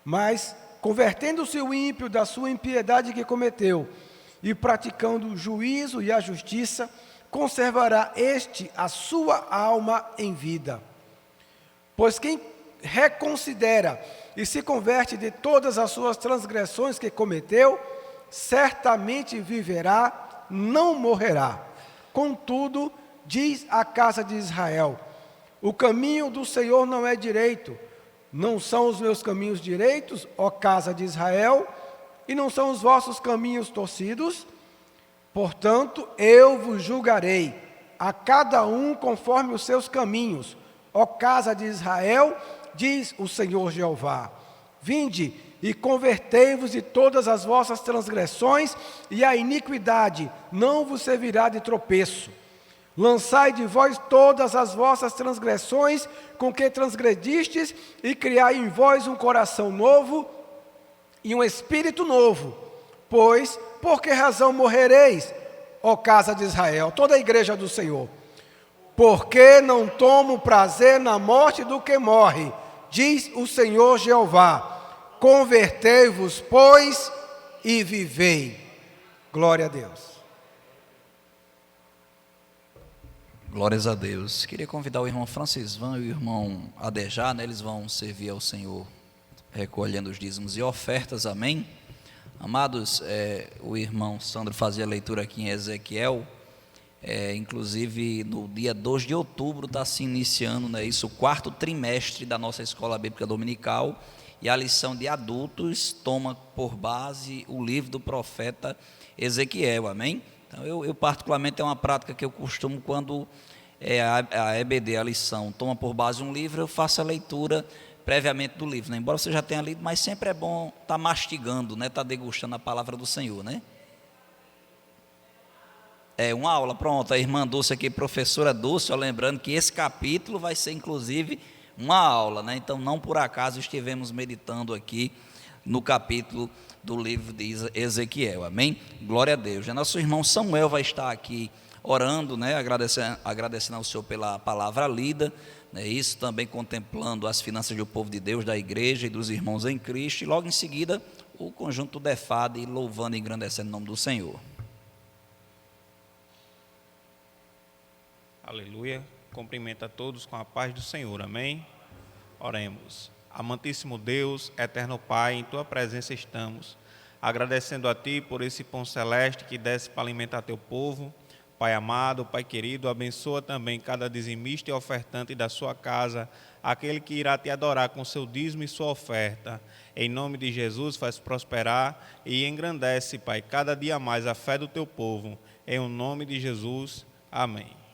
[SPEAKER 6] Mas, convertendo-se o ímpio da sua impiedade que cometeu, e praticando o juízo e a justiça, conservará este a sua alma em vida. Pois quem reconsidera e se converte de todas as suas transgressões que cometeu, certamente viverá, não morrerá. Contudo, diz a casa de Israel, o caminho do Senhor não é direito. Não são os meus caminhos direitos, ó casa de Israel, e não são os vossos caminhos torcidos? Portanto, eu vos julgarei, a cada um conforme os seus caminhos, ó casa de Israel, diz o Senhor Jeová. Vinde e convertei-vos de todas as vossas transgressões, e a iniquidade não vos servirá de tropeço. Lançai de vós todas as vossas transgressões com que transgredistes, e criai em vós um coração novo e um espírito novo. Pois, por que razão morrereis, ó casa de Israel, toda a igreja do Senhor? Porque não tomo prazer na morte do que morre, diz o Senhor Jeová. Convertei-vos, pois, e vivei. Glória a Deus.
[SPEAKER 1] Glórias a Deus. Queria convidar o irmão Francisvan e o irmão Adejá, né? Eles vão servir ao Senhor recolhendo os dízimos e ofertas, amém? Amados, o irmão Sandro fazia a leitura aqui em Ezequiel, inclusive no dia 2 de outubro está se iniciando, né, isso, o 4º trimestre da nossa escola bíblica dominical, e a lição de adultos toma por base o livro do profeta Ezequiel, amém? Então eu particularmente, é uma prática que eu costumo, quando a EBD, a lição, toma por base um livro, eu faço a leitura previamente do livro, né? Embora você já tenha lido, mas sempre é bom estar mastigando, né? Estar degustando a palavra do Senhor, né? Uma aula, pronto, a irmã Dulce aqui, professora Dulce, lembrando que esse capítulo vai ser inclusive uma aula, né? Então não por acaso estivemos meditando aqui no capítulo do livro de Ezequiel, amém? Glória a Deus. Nosso irmão Samuel vai estar aqui orando, né? Agradecendo ao Senhor pela palavra lida, né? Isso também contemplando as finanças do povo de Deus, da igreja e dos irmãos em Cristo, e logo em seguida o conjunto Defade, louvando e engrandecendo o nome do Senhor.
[SPEAKER 7] Aleluia. Cumprimento a todos com a paz do Senhor. Amém? Oremos. Amantíssimo Deus, eterno Pai, em Tua presença estamos, agradecendo a Ti por esse pão celeste que desce para alimentar Teu povo. Pai amado, Pai querido, abençoa também cada dizimista e ofertante da sua casa, aquele que irá Te adorar com seu dízimo e sua oferta. Em nome de Jesus, faz prosperar e engrandece, Pai, cada dia mais a fé do Teu povo. Em o nome de Jesus, amém.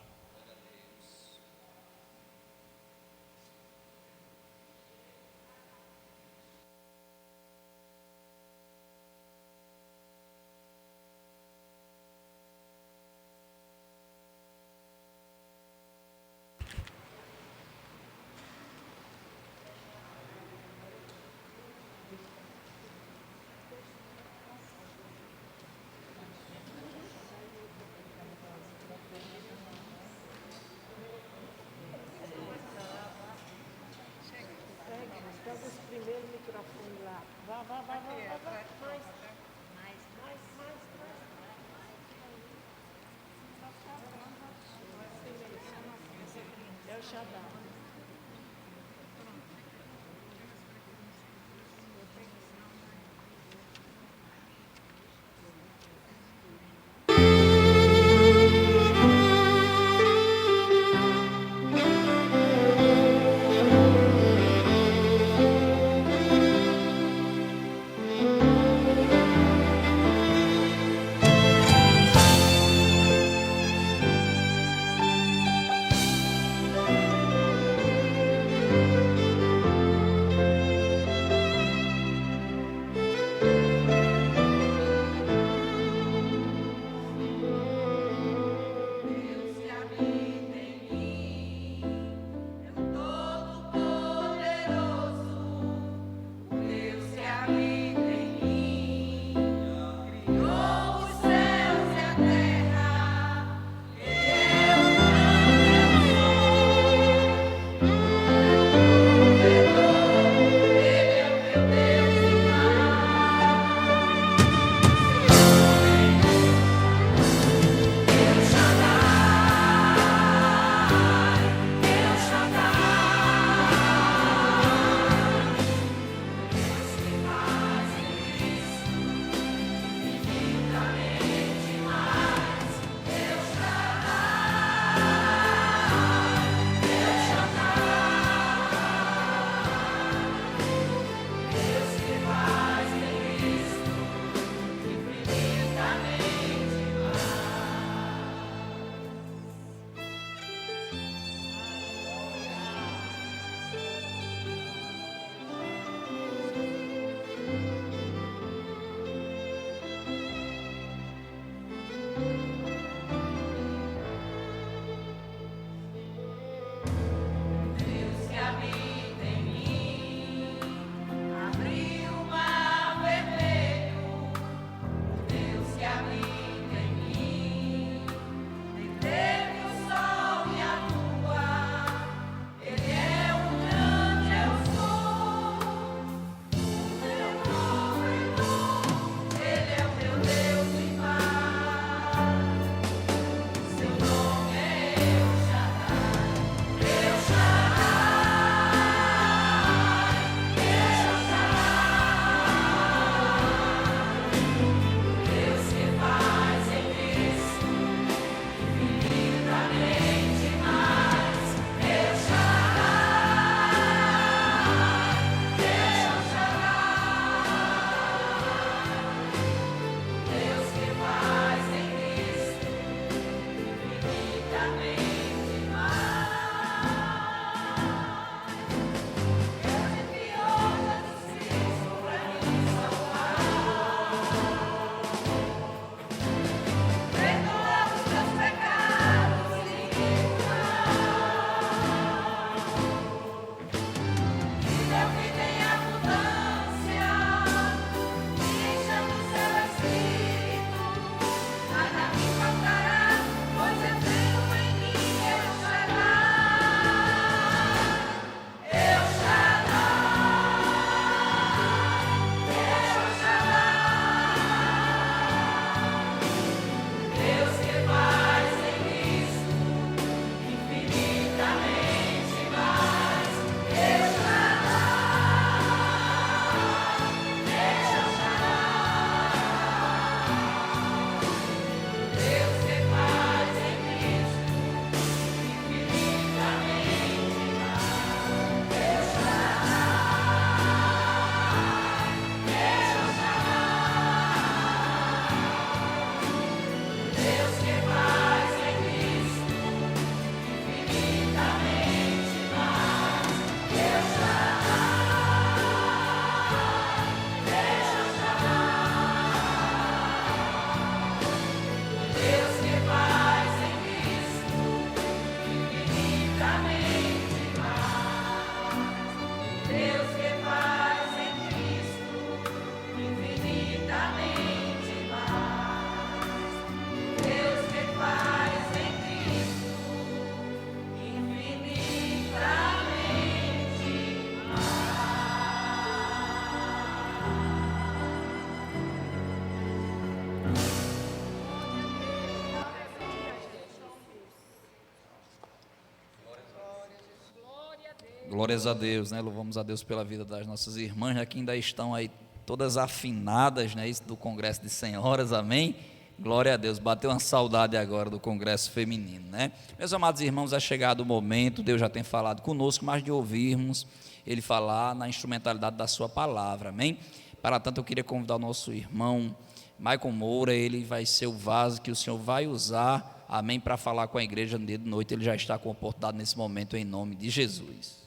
[SPEAKER 1] Glórias a Deus, né? Louvamos a Deus pela vida das nossas irmãs, né, que ainda estão aí todas afinadas, né? Isso do Congresso de Senhoras, amém? Glória a Deus, bateu uma saudade agora do Congresso Feminino, né? Meus amados irmãos, é chegado o momento, Deus já tem falado conosco, mas de ouvirmos Ele falar na instrumentalidade da sua palavra, amém? Para tanto, eu queria convidar o nosso irmão Michael Moura, ele vai ser o vaso que o Senhor vai usar, amém, para falar com a igreja no dia de noite. Ele já está com a oportunidade nesse momento, em nome de Jesus.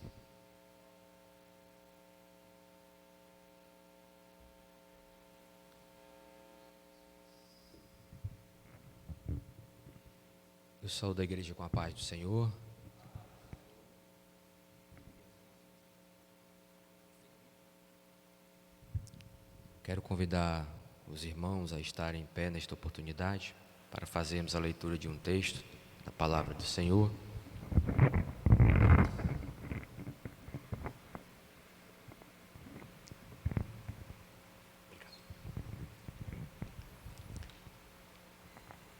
[SPEAKER 8] Eu saúdo a igreja com a paz do Senhor. Quero convidar os irmãos a estarem em pé nesta oportunidade para fazermos a leitura de um texto da palavra do Senhor.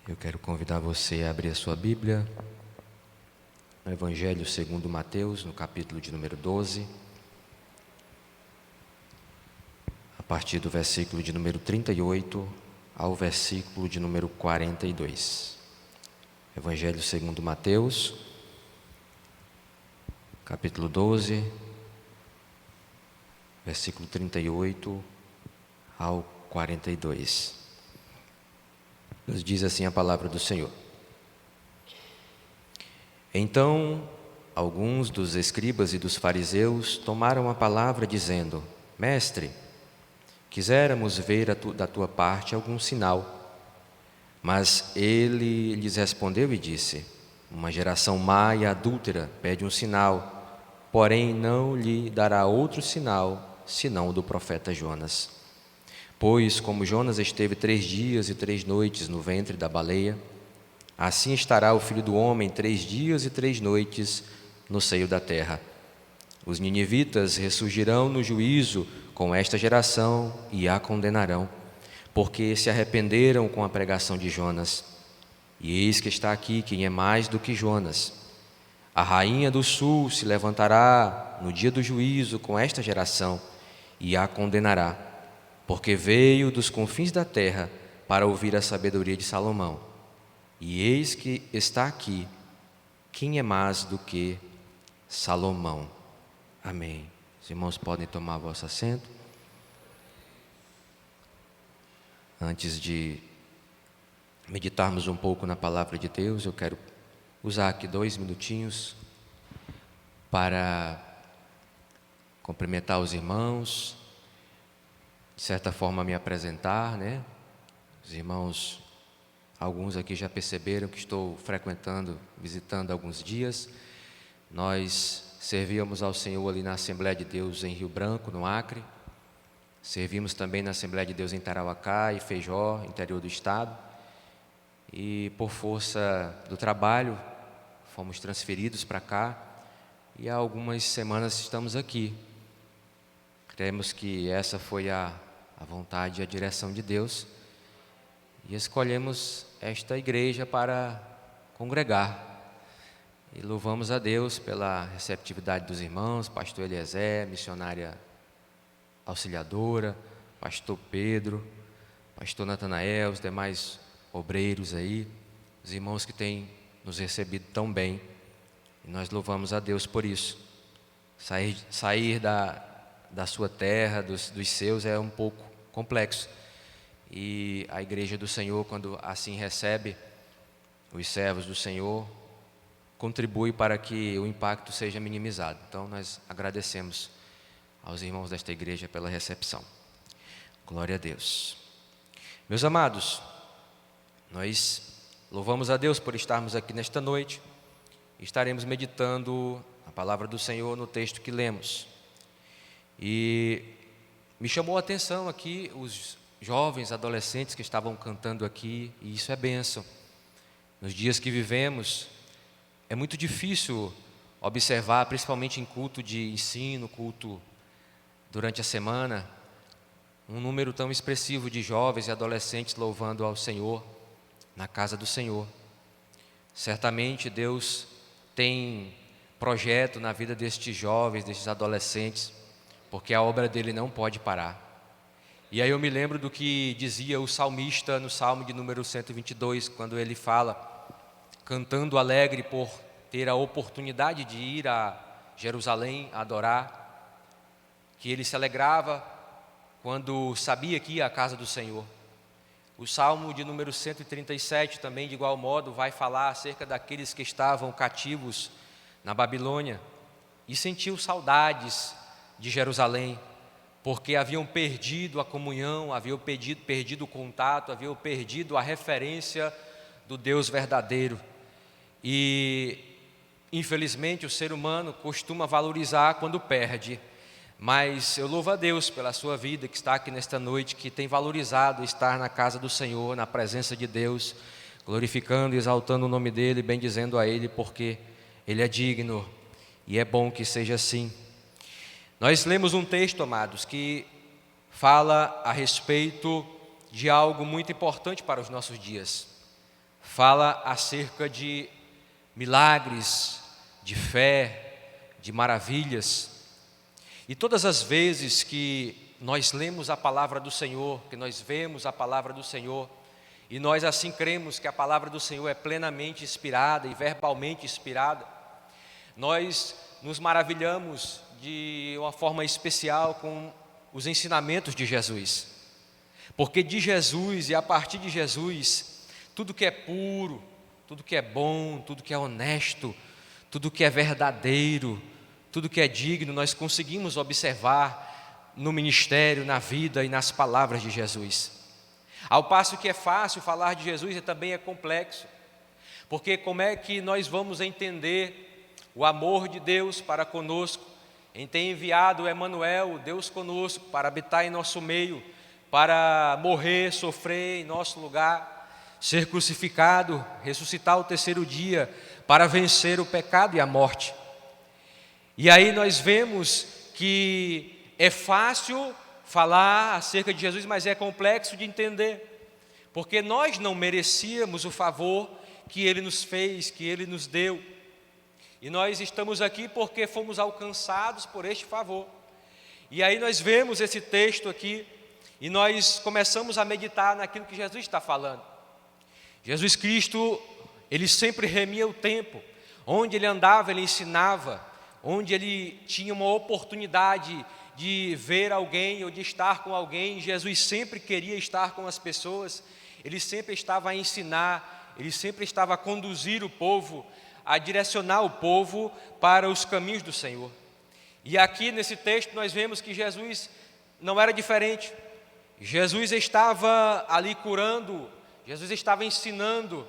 [SPEAKER 8] Eu quero convidar você a abrir a sua Bíblia no Evangelho segundo Mateus, no capítulo de número 12, a partir do versículo de número 38 ao versículo de número 42. Evangelho segundo Mateus, capítulo 12, versículo 38 ao 42. Nos diz assim a palavra do Senhor. Então, alguns dos escribas e dos fariseus tomaram a palavra dizendo: Mestre, quiséramos ver da tua parte algum sinal. Mas ele lhes respondeu e disse: Uma geração má e adúltera pede um sinal, porém não lhe dará outro sinal, senão o do profeta Jonas. Pois, como Jonas esteve 3 dias e 3 noites no ventre da baleia, assim estará o Filho do Homem 3 dias e 3 noites no seio da terra. Os ninivitas ressurgirão no juízo com esta geração e a condenarão, porque se arrependeram com a pregação de Jonas. E eis que está aqui quem é mais do que Jonas. A rainha do sul se levantará no dia do juízo com esta geração e a condenará, porque veio dos confins da terra para ouvir a sabedoria de Salomão. E eis que está aqui quem é mais do que Salomão. Amém. Os irmãos podem tomar vosso assento. Antes de meditarmos um pouco na palavra de Deus, eu quero usar aqui 2 minutinhos para cumprimentar os irmãos, de certa forma me apresentar, né? Os irmãos, alguns aqui já perceberam que estou frequentando, visitando há alguns dias. Nós servíamos ao Senhor ali na Assembleia de Deus em Rio Branco, no Acre. Servimos também na Assembleia de Deus em Tarauacá e Feijó, interior do estado. E por força do trabalho, fomos transferidos para cá. E há algumas semanas estamos aqui. Cremos que essa foi a vontade e a direção de Deus. E escolhemos esta igreja para congregar. E louvamos a Deus pela receptividade dos irmãos, pastor Eliezer, missionária auxiliadora, pastor Pedro, pastor Natanael, os demais obreiros aí, os irmãos que têm nos recebido tão bem. E nós louvamos a Deus por isso. Sair da sua terra, dos seus, é um pouco complexo. E a igreja do Senhor, quando assim recebe os servos do Senhor, contribui para que o impacto seja minimizado. Então nós agradecemos aos irmãos desta igreja pela recepção. Glória a Deus. Meus amados, nós louvamos a Deus por estarmos aqui nesta noite. Estaremos meditando a palavra do Senhor no texto que lemos. E me chamou a atenção aqui os jovens, adolescentes que estavam cantando aqui, e isso é bênção. Nos dias que vivemos, é muito difícil observar, principalmente em culto de ensino, culto durante a semana, um número tão expressivo de jovens e adolescentes louvando ao Senhor na casa do Senhor. Certamente Deus tem projeto na vida destes jovens, destes adolescentes, porque a obra dele não pode parar. E aí eu me lembro do que dizia o salmista no Salmo de número 122, quando ele fala, cantando alegre por ter a oportunidade de ir a Jerusalém adorar, que ele se alegrava quando sabia que ia à casa do Senhor. O Salmo de número 137 também, de igual modo, vai falar acerca daqueles que estavam cativos na Babilônia e sentiu saudades de Jerusalém, porque haviam perdido a comunhão, haviam perdido o contato, haviam perdido a referência do Deus verdadeiro. E, infelizmente, o ser humano costuma valorizar quando perde. Mas eu louvo a Deus pela sua vida que está aqui nesta noite, que tem valorizado estar na casa do Senhor, na presença de Deus, glorificando e exaltando o nome dEle, bendizendo a Ele, porque Ele é digno e é bom que seja assim. Nós lemos um texto, amados, que fala a respeito de algo muito importante para os nossos dias. Fala acerca de milagres, de fé, de maravilhas. E todas as vezes que nós lemos a palavra do Senhor, que nós vemos a palavra do Senhor, e nós assim cremos que a palavra do Senhor é plenamente inspirada e verbalmente inspirada, nós nos maravilhamos de uma forma especial com os ensinamentos de Jesus. Porque de Jesus e a partir de Jesus, tudo que é puro, tudo que é bom, tudo que é honesto, tudo que é verdadeiro, tudo que é digno, nós conseguimos observar no ministério, na vida e nas palavras de Jesus. Ao passo que é fácil falar de Jesus, também é complexo. Porque como é que nós vamos entender o amor de Deus para conosco, em ter enviado o Emanuel, Deus conosco, para habitar em nosso meio, para morrer, sofrer em nosso lugar, ser crucificado, ressuscitar ao terceiro dia, para vencer o pecado e a morte. E aí nós vemos que é fácil falar acerca de Jesus, mas é complexo de entender, porque nós não merecíamos o favor que Ele nos fez, que Ele nos deu. E nós estamos aqui porque fomos alcançados por este favor. E aí nós vemos esse texto aqui e nós começamos a meditar naquilo que Jesus está falando. Jesus Cristo, Ele sempre remia o tempo. Onde Ele andava, Ele ensinava. Onde Ele tinha uma oportunidade de ver alguém ou de estar com alguém, Jesus sempre queria estar com as pessoas. Ele sempre estava a ensinar, Ele sempre estava a conduzir o povo, a direcionar o povo para os caminhos do Senhor. E aqui nesse texto nós vemos que Jesus não era diferente. Jesus estava ali curando, Jesus estava ensinando.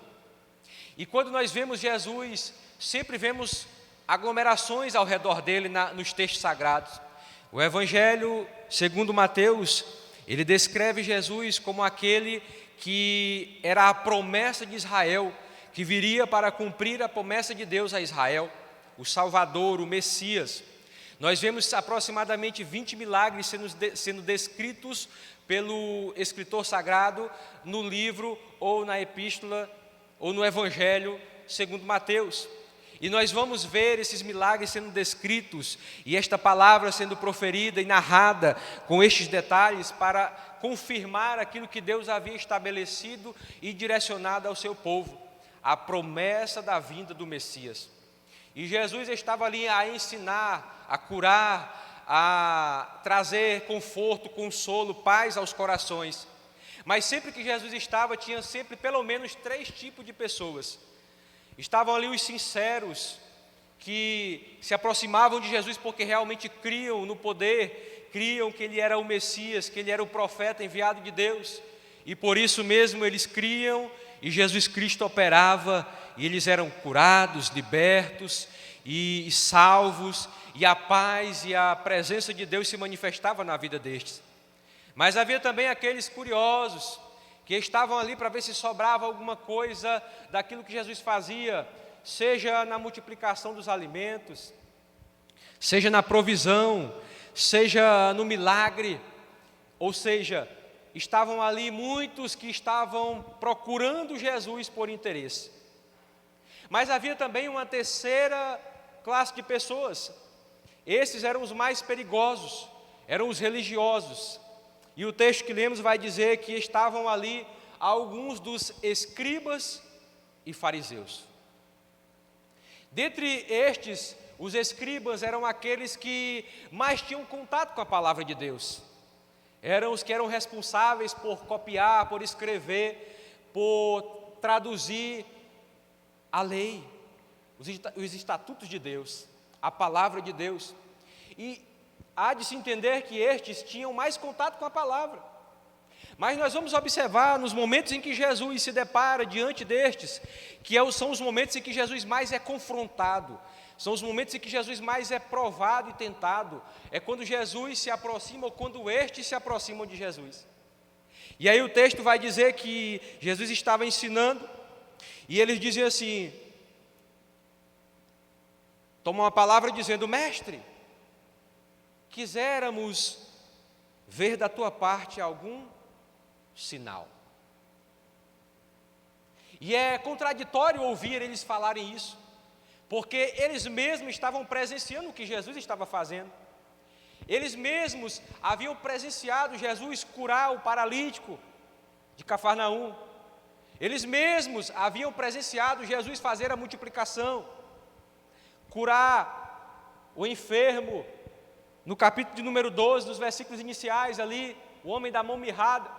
[SPEAKER 8] E quando nós vemos Jesus, sempre vemos aglomerações ao redor dele nos textos sagrados. O Evangelho, segundo Mateus, ele descreve Jesus como aquele que era a promessa de Israel, que viria para cumprir a promessa de Deus a Israel, o Salvador, o Messias. Nós vemos aproximadamente 20 milagres sendo descritos pelo escritor sagrado no livro ou na epístola ou no Evangelho segundo Mateus. E nós vamos ver esses milagres sendo descritos e esta palavra sendo proferida e narrada com estes detalhes para confirmar aquilo que Deus havia estabelecido e direcionado ao seu povo, a promessa da vinda do Messias. E Jesus estava ali a ensinar, a curar, a trazer conforto, consolo, paz aos corações. Mas sempre que Jesus estava, tinha sempre pelo menos 3 tipos de pessoas. Estavam ali os sinceros, que se aproximavam de Jesus porque realmente criam no poder, criam que Ele era o Messias, que Ele era o profeta enviado de Deus. E por isso mesmo eles criam e Jesus Cristo operava e eles eram curados, libertos e salvos. E a paz e a presença de Deus se manifestava na vida destes. Mas havia também aqueles curiosos, que estavam ali para ver se sobrava alguma coisa daquilo que Jesus fazia, seja na multiplicação dos alimentos, seja na provisão, seja no milagre, ou seja, estavam ali muitos que estavam procurando Jesus por interesse. Mas havia também uma terceira
[SPEAKER 9] classe de pessoas. Esses eram os mais perigosos, eram os religiosos. E o texto que lemos vai dizer que estavam ali alguns dos escribas e fariseus. Dentre estes, os escribas eram aqueles que mais tinham contato com a palavra de Deus. Eram os que eram responsáveis por copiar, por escrever, por traduzir a lei, os estatutos de Deus, a palavra de Deus. E há de se entender que estes tinham mais contato com a palavra. Mas nós vamos observar nos momentos em que Jesus se depara diante destes, que são os momentos em que Jesus mais é confrontado, são os momentos em que Jesus mais é provado e tentado, é quando Jesus se aproxima ou quando estes se aproximam de Jesus. E aí o texto vai dizer que Jesus estava ensinando, e eles diziam assim, tomam uma palavra dizendo: mestre, quiséramos ver da tua parte algum sinal. E é contraditório ouvir eles falarem isso, porque eles mesmos estavam presenciando o que Jesus estava fazendo. Eles mesmos haviam presenciado Jesus curar o paralítico de Cafarnaum. Eles mesmos haviam presenciado Jesus fazer a multiplicação, curar o enfermo. No capítulo de número 12, dos versículos iniciais ali, o homem da mão mirrada.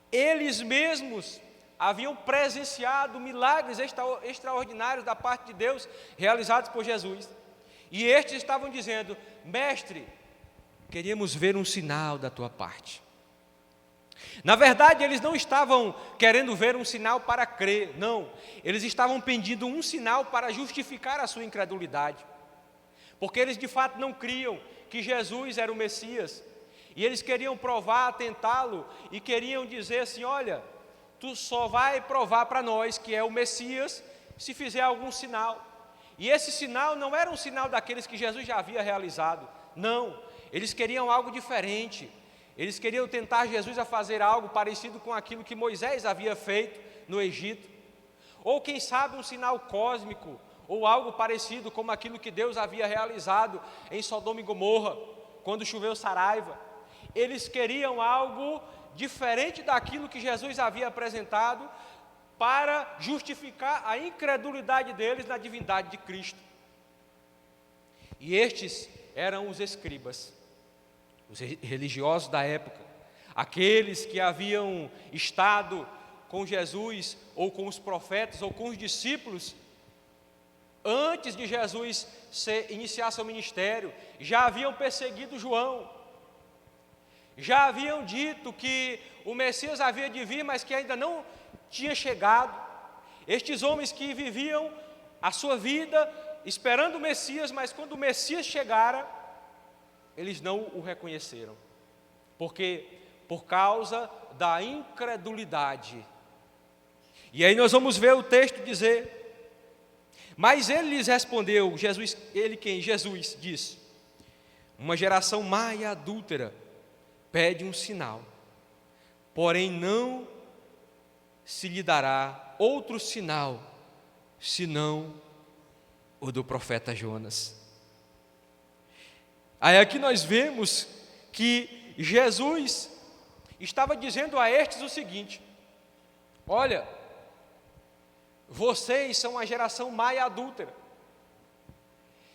[SPEAKER 9] Eles mesmos haviam presenciado milagres extraordinários da parte de Deus, realizados por Jesus. E estes estavam dizendo: mestre, queríamos ver um sinal da tua parte. Na verdade, eles não estavam querendo ver um sinal para crer, não. Eles estavam pedindo um sinal para justificar a sua incredulidade. Porque eles de fato não criam que Jesus era o Messias. E eles queriam provar, tentá-lo, e queriam dizer assim: olha, tu só vai provar para nós que é o Messias se fizer algum sinal. E esse sinal não era um sinal daqueles que Jesus já havia realizado, não. Eles queriam algo diferente. Eles queriam tentar Jesus a fazer algo parecido com aquilo que Moisés havia feito no Egito. Ou quem sabe um sinal cósmico, ou algo parecido como aquilo que Deus havia realizado em Sodoma e Gomorra, quando choveu saraiva. Eles queriam algo diferente daquilo que Jesus havia apresentado para justificar a incredulidade deles na divindade de Cristo. E estes eram os escribas, os religiosos da época, aqueles que haviam estado com Jesus, ou com os profetas, ou com os discípulos, antes de Jesus iniciar seu ministério. Já haviam perseguido João, já haviam dito que o Messias havia de vir, mas que ainda não tinha chegado. Estes homens que viviam a sua vida esperando o Messias, mas quando o Messias chegara, eles não o reconheceram. Porque por causa da incredulidade. E aí nós vamos ver o texto dizer: mas ele lhes respondeu, Jesus disse: uma geração má e adúltera pede um sinal, porém não se lhe dará outro sinal, senão o do profeta Jonas. Aí aqui nós vemos que Jesus estava dizendo a estes o seguinte: olha, vocês são a geração má e adúltera.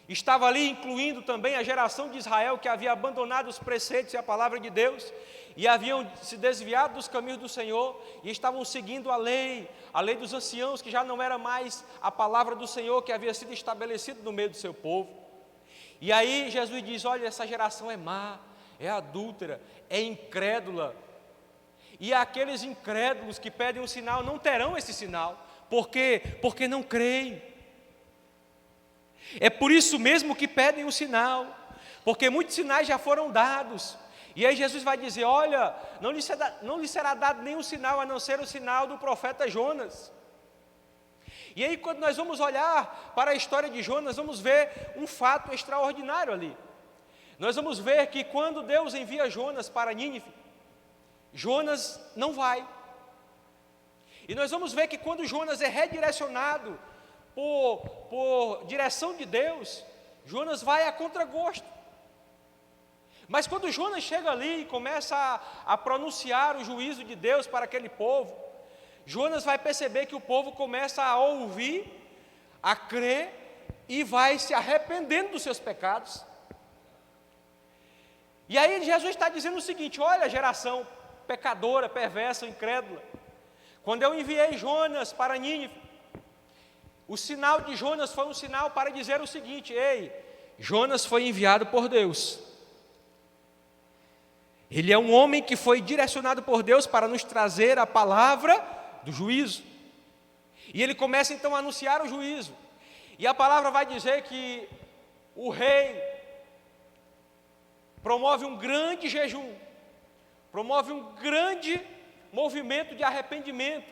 [SPEAKER 9] Estava ali incluindo também a geração de Israel, que havia abandonado os preceitos e a palavra de Deus, e haviam se desviado dos caminhos do Senhor, e estavam seguindo a lei dos anciãos, que já não era mais a palavra do Senhor que havia sido estabelecida no meio do seu povo. E aí Jesus diz: olha, essa geração é má, é adúltera, é incrédula, e aqueles incrédulos que pedem um sinal não terão esse sinal. Por quê? Porque não creem. É por isso mesmo que pedem um sinal, porque muitos sinais já foram dados. E aí Jesus vai dizer: olha, não lhe será dado nenhum sinal a não ser o sinal do profeta Jonas. E aí, quando nós vamos olhar para a história de Jonas, vamos ver um fato extraordinário ali. Nós vamos ver que quando Deus envia Jonas para Nínive, Jonas não vai. E nós vamos ver que quando Jonas é redirecionado por direção de Deus, Jonas vai a contragosto. Mas quando Jonas chega ali e começa a pronunciar o juízo de Deus para aquele povo, Jonas vai perceber que o povo começa a ouvir, a crer e vai se arrependendo dos seus pecados. E aí Jesus está dizendo o seguinte: olha, geração pecadora, perversa, incrédula, quando eu enviei Jonas para Nínive, o sinal de Jonas foi um sinal para dizer o seguinte: ei, Jonas foi enviado por Deus. Ele é um homem que foi direcionado por Deus para nos trazer a palavra do juízo. E ele começa então a anunciar o juízo. E a palavra vai dizer que o rei promove um grande jejum, promove um grande movimento de arrependimento.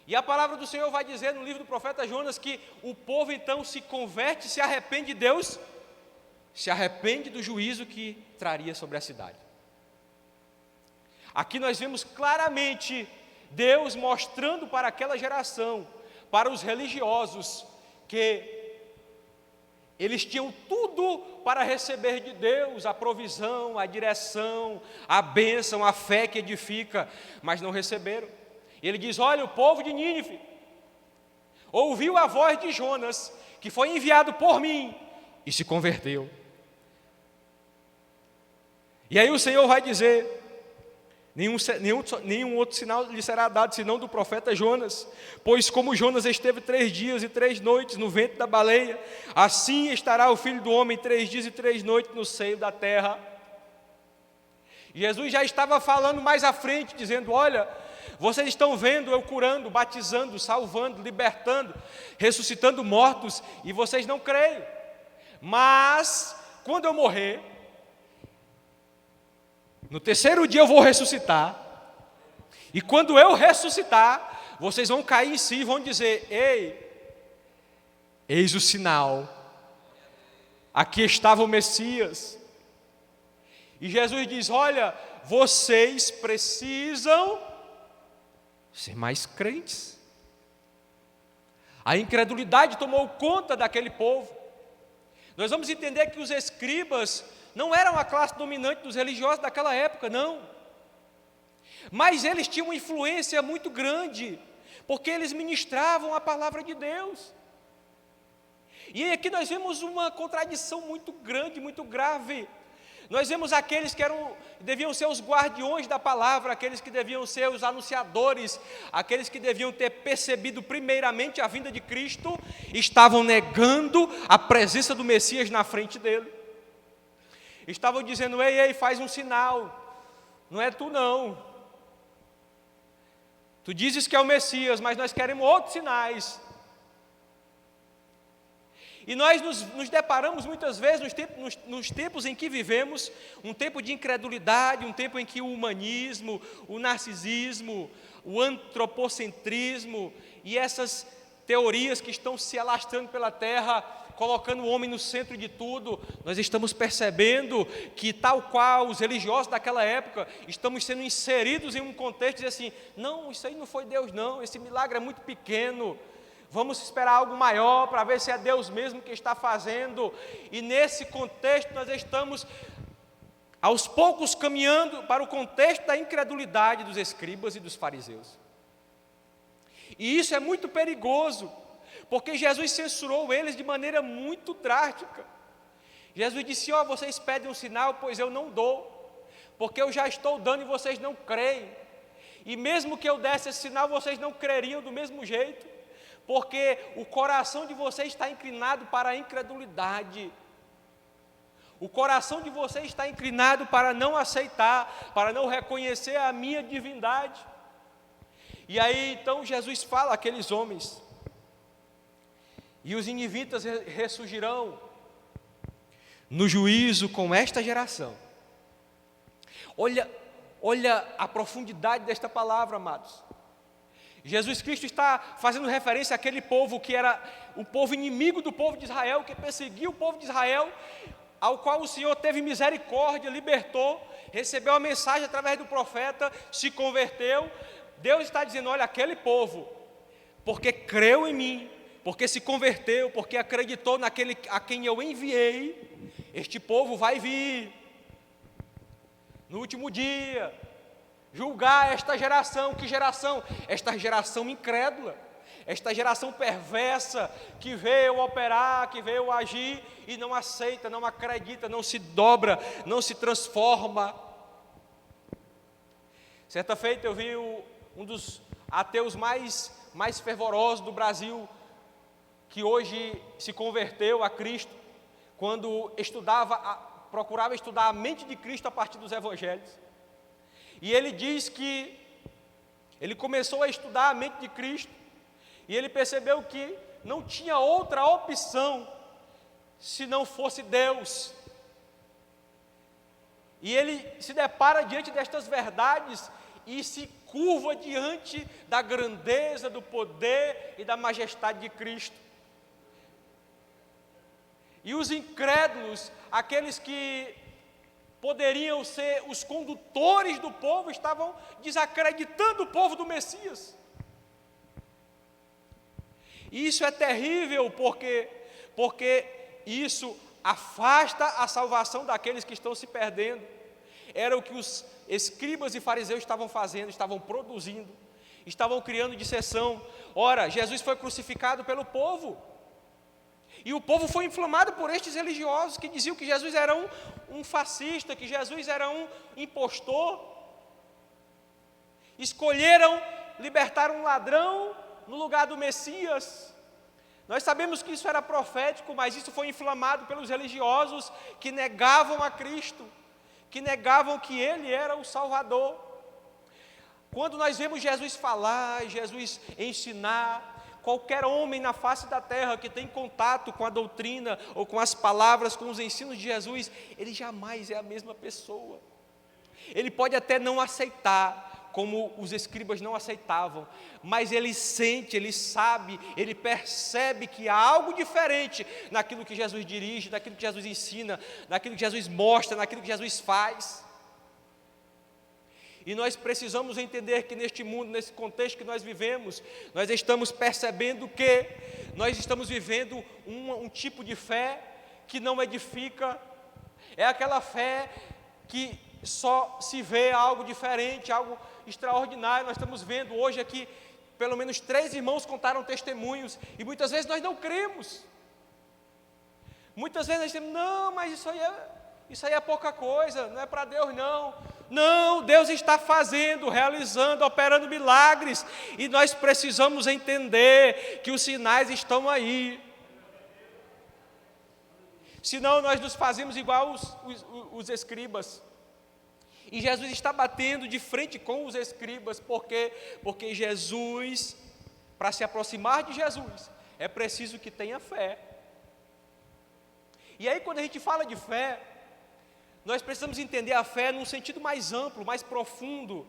[SPEAKER 9] E a palavra do Senhor vai dizer no livro do profeta Jonas que o povo então se converte, se arrepende de Deus, se arrepende do juízo que traria sobre a cidade. Aqui nós vemos claramente Deus mostrando para aquela geração, para os religiosos, que eles tinham tudo para receber de Deus a provisão, a direção, a bênção, a fé que edifica, mas não receberam. Ele diz: olha, o povo de Nínive ouviu a voz de Jonas, que foi enviado por mim, e se converteu. E aí o Senhor vai dizer: nenhum outro sinal lhe será dado, senão do profeta Jonas. Pois como Jonas esteve 3 dias e 3 noites no ventre da baleia, assim estará o Filho do Homem 3 dias e 3 noites no seio da terra. Jesus já estava falando mais à frente, dizendo: olha, vocês estão vendo eu curando, batizando, salvando, libertando, ressuscitando mortos, e vocês não creem. Mas, quando eu morrer, no 3º dia eu vou ressuscitar, e quando eu ressuscitar, vocês vão cair em si e vão dizer: ei, eis o sinal, aqui estava o Messias. E Jesus diz: olha, vocês precisam ser mais crentes. A incredulidade tomou conta daquele povo. Nós vamos entender que os escribas não eram a classe dominante dos religiosos daquela época, não. Mas eles tinham uma influência muito grande, porque eles ministravam a palavra de Deus. E aqui nós vemos uma contradição muito grande, muito grave. Nós vemos aqueles que deviam ser os guardiões da palavra, aqueles que deviam ser os anunciadores, aqueles que deviam ter percebido primeiramente a vinda de Cristo, estavam negando a presença do Messias na frente dele. Estavam dizendo: ei, faz um sinal, não é tu não. Tu dizes que é o Messias, mas nós queremos outros sinais. E nós nos deparamos muitas vezes nos tempos em que vivemos, um tempo de incredulidade, um tempo em que o humanismo, o narcisismo, o antropocentrismo e essas teorias que estão se alastrando pela terra, colocando o homem no centro de tudo, nós estamos percebendo que, tal qual os religiosos daquela época, estamos sendo inseridos em um contexto de dizer assim: não, isso aí não foi Deus não, esse milagre é muito pequeno, vamos esperar algo maior para ver se é Deus mesmo que está fazendo. E nesse contexto nós estamos aos poucos caminhando para o contexto da incredulidade dos escribas e dos fariseus. E isso é muito perigoso, porque Jesus censurou eles de maneira muito drástica. Jesus disse: ó, vocês pedem um sinal, pois eu não dou, porque eu já estou dando e vocês não creem. E mesmo que eu desse esse sinal, vocês não creriam do mesmo jeito, porque o coração de vocês está inclinado para a incredulidade. O coração de vocês está inclinado para não aceitar, para não reconhecer a minha divindade. E aí então Jesus fala àqueles homens: e os ninivitas ressurgirão no juízo com esta geração. Olha a profundidade desta palavra, amados. Jesus Cristo está fazendo referência àquele povo que era o povo inimigo do povo de Israel, que perseguia o povo de Israel, ao qual o Senhor teve misericórdia, libertou, recebeu a mensagem através do profeta, se converteu. Deus está dizendo: olha, aquele povo, porque creu em mim, porque se converteu, porque acreditou naquele a quem eu enviei, este povo vai vir no último dia julgar esta geração. Que geração? Esta geração incrédula, esta geração perversa, que veio operar, que veio agir e não aceita, não acredita, não se dobra, não se transforma. Certa feita eu vi um dos ateus mais fervorosos do Brasil, que hoje se converteu a Cristo, quando procurava estudar a mente de Cristo a partir dos evangelhos. E ele diz que ele começou a estudar a mente de Cristo e ele percebeu que não tinha outra opção se não fosse Deus. E ele se depara diante destas verdades e se curva diante da grandeza, do poder e da majestade de Cristo. E os incrédulos, aqueles que poderiam ser os condutores do povo, estavam desacreditando o povo do Messias. E isso é terrível, porque isso afasta a salvação daqueles que estão se perdendo. Era o que os escribas e fariseus estavam fazendo, estavam produzindo, estavam criando dissensão. Ora, Jesus foi crucificado pelo povo, e o povo foi inflamado por estes religiosos que diziam que Jesus era um fascista, que Jesus era um impostor. Escolheram libertar um ladrão no lugar do Messias. Nós sabemos que isso era profético, mas isso foi inflamado pelos religiosos que negavam a Cristo, que negavam que Ele era o Salvador. Quando nós vemos Jesus falar, Jesus ensinar, qualquer homem na face da terra que tem contato com a doutrina, ou com as palavras, com os ensinos de Jesus, ele jamais é a mesma pessoa. Ele pode até não aceitar, como os escribas não aceitavam, mas ele sente, ele sabe, ele percebe que há algo diferente naquilo que Jesus dirige, naquilo que Jesus ensina, naquilo que Jesus mostra, naquilo que Jesus faz. E nós precisamos entender que neste mundo, nesse contexto que nós vivemos, nós estamos percebendo que nós estamos vivendo um tipo de fé que não edifica. É aquela fé que só se vê algo diferente, algo extraordinário. Nós estamos vendo hoje aqui, pelo menos 3 irmãos contaram testemunhos, e muitas vezes nós não cremos. Muitas vezes nós dizemos, não, mas isso aí é pouca coisa, não é para Deus não. Não, Deus está fazendo, realizando, operando milagres, e nós precisamos entender que os sinais estão aí. Senão nós nos fazemos igual os escribas. E Jesus está batendo de frente com os escribas, porque Jesus, para se aproximar de Jesus, é preciso que tenha fé. E aí quando a gente fala de fé, nós precisamos entender a fé num sentido mais amplo, mais profundo,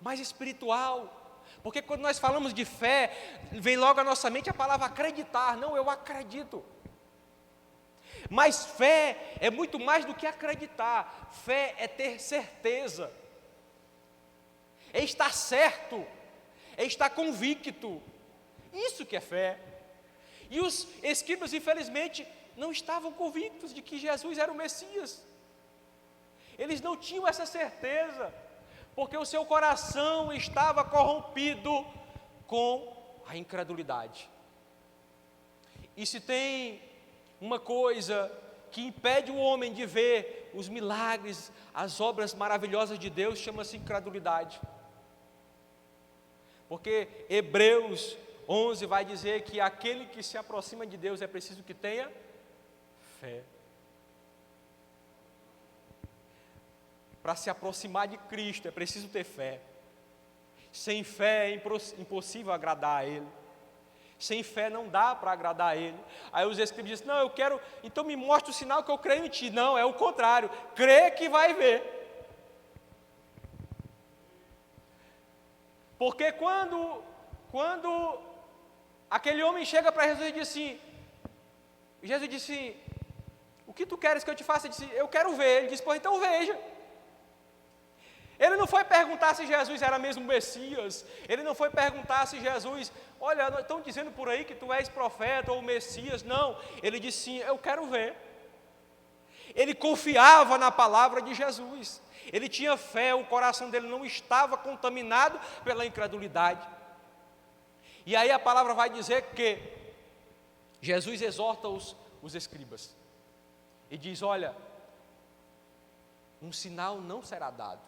[SPEAKER 9] mais espiritual. Porque quando nós falamos de fé, vem logo à nossa mente a palavra acreditar. Não, eu acredito. Mas fé é muito mais do que acreditar. Fé é ter certeza, é estar certo, é estar convicto. Isso que é fé. E os escribas, infelizmente, não estavam convictos de que Jesus era o Messias. Eles não tinham essa certeza, porque o seu coração estava corrompido com a incredulidade. E se tem uma coisa que impede o homem de ver os milagres, as obras maravilhosas de Deus, chama-se incredulidade. Porque Hebreus 11 vai dizer que aquele que se aproxima de Deus é preciso que tenha fé. Para se aproximar de Cristo é preciso ter fé. Sem fé é impossível agradar a Ele. Sem fé não dá para agradar a Ele. Aí os escribas dizem, não, eu quero, então me mostra o sinal que eu creio em Ti. Não, é o contrário, crê que vai ver. Porque quando aquele homem chega para Jesus e diz assim, Jesus disse, o que tu queres que eu te faça? Ele disse, eu quero ver. Ele disse, pois então veja. Ele não foi perguntar se Jesus era mesmo Messias. Ele não foi perguntar se Jesus, olha, estão dizendo por aí que tu és profeta ou Messias. Não, ele disse sim, eu quero ver. Ele confiava na palavra de Jesus. Ele tinha fé, o coração dele não estava contaminado pela incredulidade. E aí a palavra vai dizer que Jesus exorta os escribas e diz, olha, um sinal não será dado,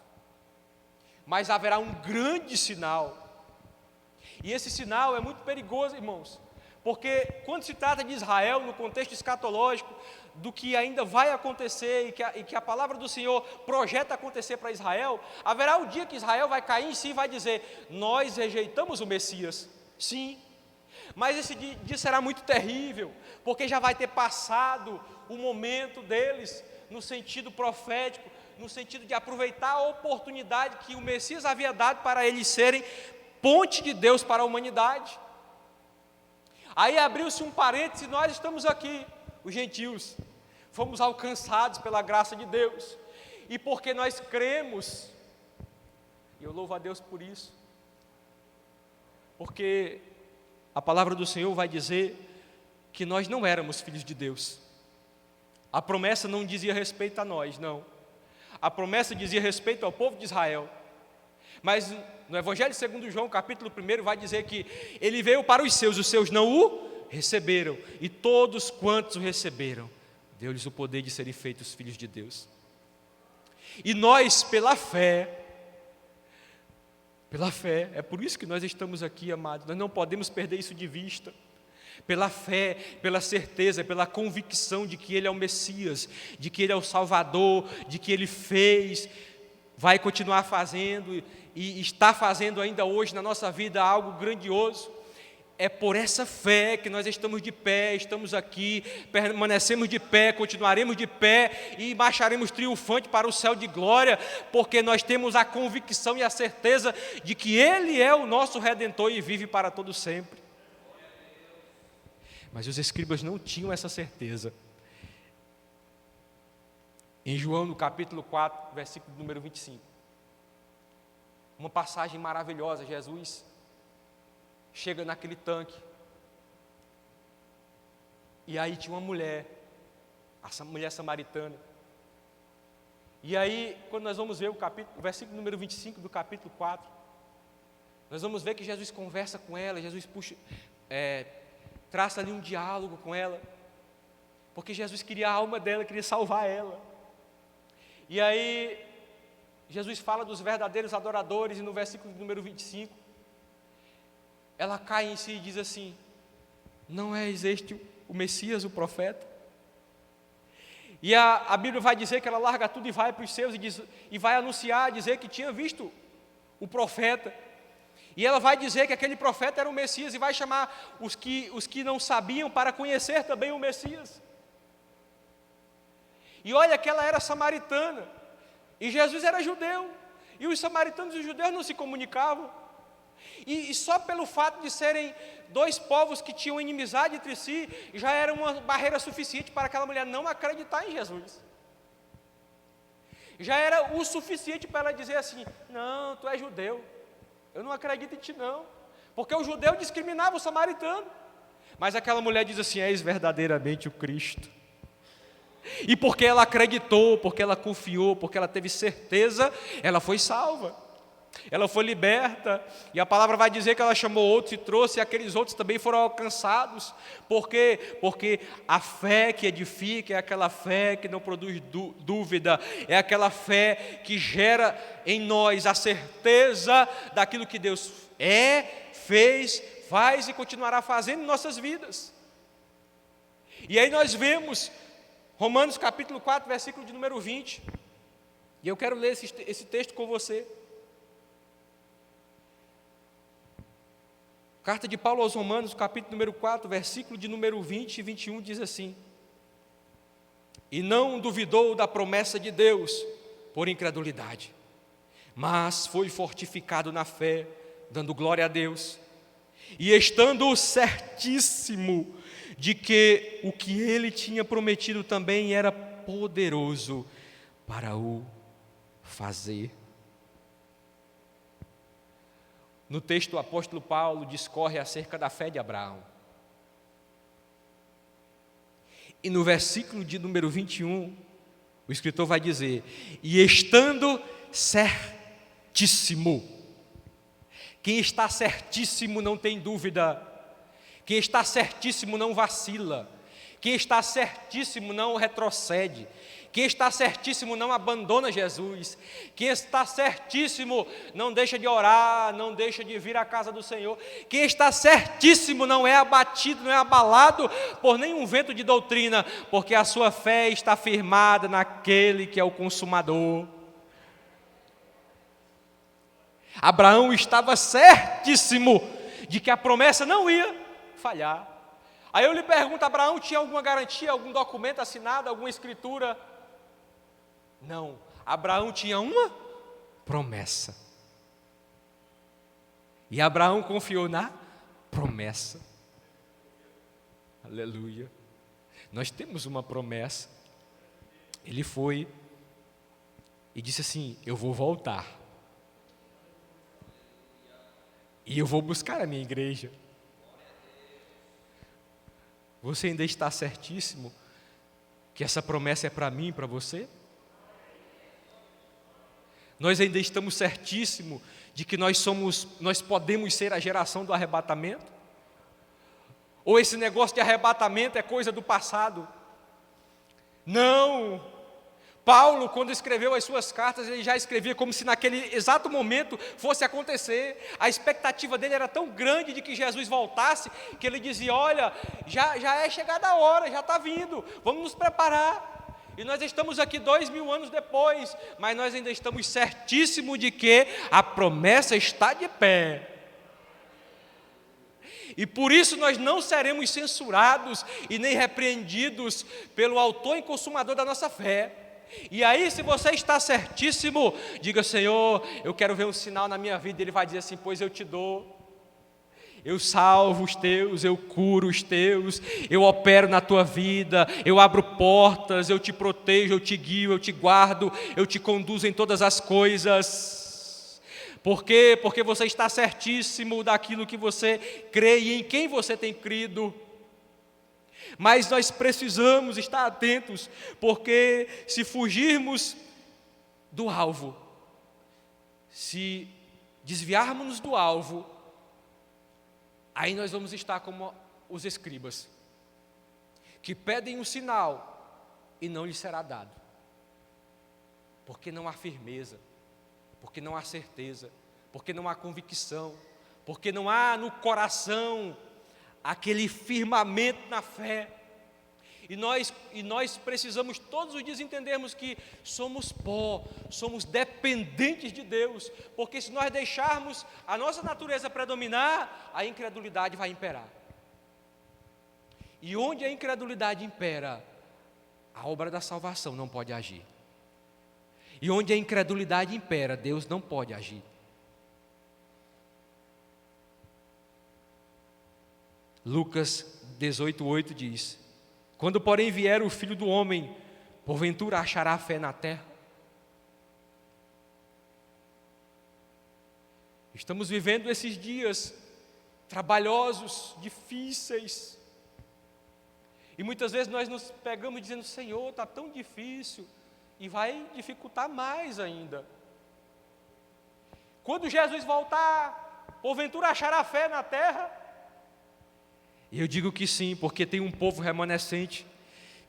[SPEAKER 9] mas haverá um grande sinal. E esse sinal é muito perigoso, irmãos, porque quando se trata de Israel, no contexto escatológico, do que ainda vai acontecer e que a palavra do Senhor projeta acontecer para Israel, haverá o dia que Israel vai cair em si e vai dizer, nós rejeitamos o Messias, sim, mas esse dia será muito terrível, porque já vai ter passado o momento deles, no sentido profético, no sentido de aproveitar a oportunidade que o Messias havia dado para eles serem ponte de Deus para a humanidade. Aí abriu-se um parêntese, nós estamos aqui, os gentios, fomos alcançados pela graça de Deus, e porque nós cremos, e eu louvo a Deus por isso, porque a palavra do Senhor vai dizer que nós não éramos filhos de Deus. A promessa não dizia respeito a nós, não. A promessa dizia respeito ao povo de Israel. Mas no Evangelho segundo João, capítulo 1, vai dizer que ele veio para os seus não o receberam. E todos quantos o receberam, deu-lhes o poder de serem feitos filhos de Deus. E nós, pela fé, é por isso que nós estamos aqui, amados, nós não podemos perder isso de vista. Pela fé, pela certeza, pela convicção de que Ele é o Messias, de que Ele é o Salvador, de que Ele fez, vai continuar fazendo e está fazendo ainda hoje na nossa vida algo grandioso. É por essa fé que nós estamos de pé, estamos aqui, permanecemos de pé, continuaremos de pé e marcharemos triunfante para o céu de glória, porque nós temos a convicção e a certeza de que Ele é o nosso Redentor e vive para todo sempre. Mas os escribas não tinham essa certeza. Em João, no capítulo 4, versículo número 25, uma passagem maravilhosa, Jesus chega naquele tanque, e aí tinha uma mulher, a mulher samaritana, e aí, quando nós vamos ver o versículo número 25 do capítulo 4, nós vamos ver que Jesus conversa com ela, Jesus traça ali um diálogo com ela, porque Jesus queria a alma dela, queria salvar ela. E aí, Jesus fala dos verdadeiros adoradores, e no versículo número 25, ela cai em si e diz assim, não é este o Messias, o profeta? E a Bíblia vai dizer que ela larga tudo e vai para os seus e vai anunciar, dizer que tinha visto o profeta. E ela vai dizer que aquele profeta era o Messias e vai chamar os que não sabiam para conhecer também o Messias. E olha que ela era samaritana, e Jesus era judeu, e os samaritanos e os judeus não se comunicavam. E só pelo fato de serem dois povos que tinham inimizade entre si, já era uma barreira suficiente para aquela mulher não acreditar em Jesus. Já era o suficiente para ela dizer assim, não, tu és judeu, eu não acredito em ti não, porque o judeu discriminava o samaritano, mas aquela mulher diz assim, és verdadeiramente o Cristo. E porque ela acreditou, porque ela confiou, porque ela teve certeza, ela foi salva. Ela foi liberta, e a palavra vai dizer que ela chamou outros e trouxe, e aqueles outros também foram alcançados. Por quê? Porque a fé que edifica é aquela fé que não produz dúvida, é aquela fé que gera em nós a certeza daquilo que Deus fez, faz e continuará fazendo em nossas vidas. E aí nós vemos Romanos capítulo 4, versículo de número 20, e eu quero ler esse texto com você. Carta de Paulo aos Romanos, capítulo número 4, versículo de número 20 e 21, diz assim, e não duvidou da promessa de Deus por incredulidade, mas foi fortificado na fé, dando glória a Deus, e estando certíssimo de que o que ele tinha prometido também era poderoso para o fazer. no texto, o apóstolo Paulo discorre acerca da fé de Abraão. E no versículo de número 21, o escritor vai dizer: e estando certíssimo. Quem está certíssimo não tem dúvida. Quem está certíssimo não vacila. Quem está certíssimo não retrocede. Quem está certíssimo não abandona Jesus. Quem está certíssimo não deixa de orar, não deixa de vir à casa do Senhor. Quem está certíssimo não é abatido, não é abalado por nenhum vento de doutrina, porque a sua fé está firmada naquele que é o consumador. Abraão estava certíssimo de que a promessa não ia falhar. Aí eu lhe pergunto: Abraão tinha alguma garantia, algum documento assinado, alguma escritura? Não, Abraão tinha uma promessa. E Abraão confiou na promessa. Aleluia. Nós temos uma promessa. Ele foi e disse assim: eu vou voltar. E eu vou buscar a minha igreja. Você ainda está certíssimo que essa promessa é para mim e para você? Nós ainda estamos certíssimos de que nós podemos ser a geração do arrebatamento? Ou esse negócio de arrebatamento é coisa do passado? Não! Paulo, quando escreveu as suas cartas, ele já escrevia como se naquele exato momento fosse acontecer. A expectativa dele era tão grande de que Jesus voltasse, que ele dizia: olha, já é chegada a hora, já está vindo, vamos nos preparar. E nós estamos aqui 2000 anos depois, mas nós ainda estamos certíssimos de que a promessa está de pé. E por isso nós não seremos censurados e nem repreendidos pelo autor e consumador da nossa fé. E aí, se você está certíssimo, diga: Senhor, eu quero ver um sinal na minha vida. Ele vai dizer assim: pois eu te dou. Eu salvo os teus, eu curo os teus, eu opero na tua vida, eu abro portas, eu te protejo, eu te guio, eu te guardo, eu te conduzo em todas as coisas. Por quê? Porque você está certíssimo daquilo que você crê e em quem você tem crido. Mas nós precisamos estar atentos, porque se fugirmos do alvo, se desviarmos do alvo, aí nós vamos estar como os escribas, que pedem um sinal e não lhes será dado, porque não há firmeza, porque não há certeza, porque não há convicção, porque não há no coração aquele firmamento na fé. E nós precisamos todos os dias entendermos que somos pó, somos dependentes de Deus, porque se nós deixarmos a nossa natureza predominar, a incredulidade vai imperar. E onde a incredulidade impera, a obra da salvação não pode agir. E onde a incredulidade impera, Deus não pode agir. Lucas 18:8 diz: quando porém vier o Filho do Homem, porventura achará fé na terra? Estamos vivendo esses dias trabalhosos, difíceis, e muitas vezes nós nos pegamos dizendo: Senhor, está tão difícil, e vai dificultar mais ainda. Quando Jesus voltar, porventura achará fé na terra? E eu digo que sim, porque tem um povo remanescente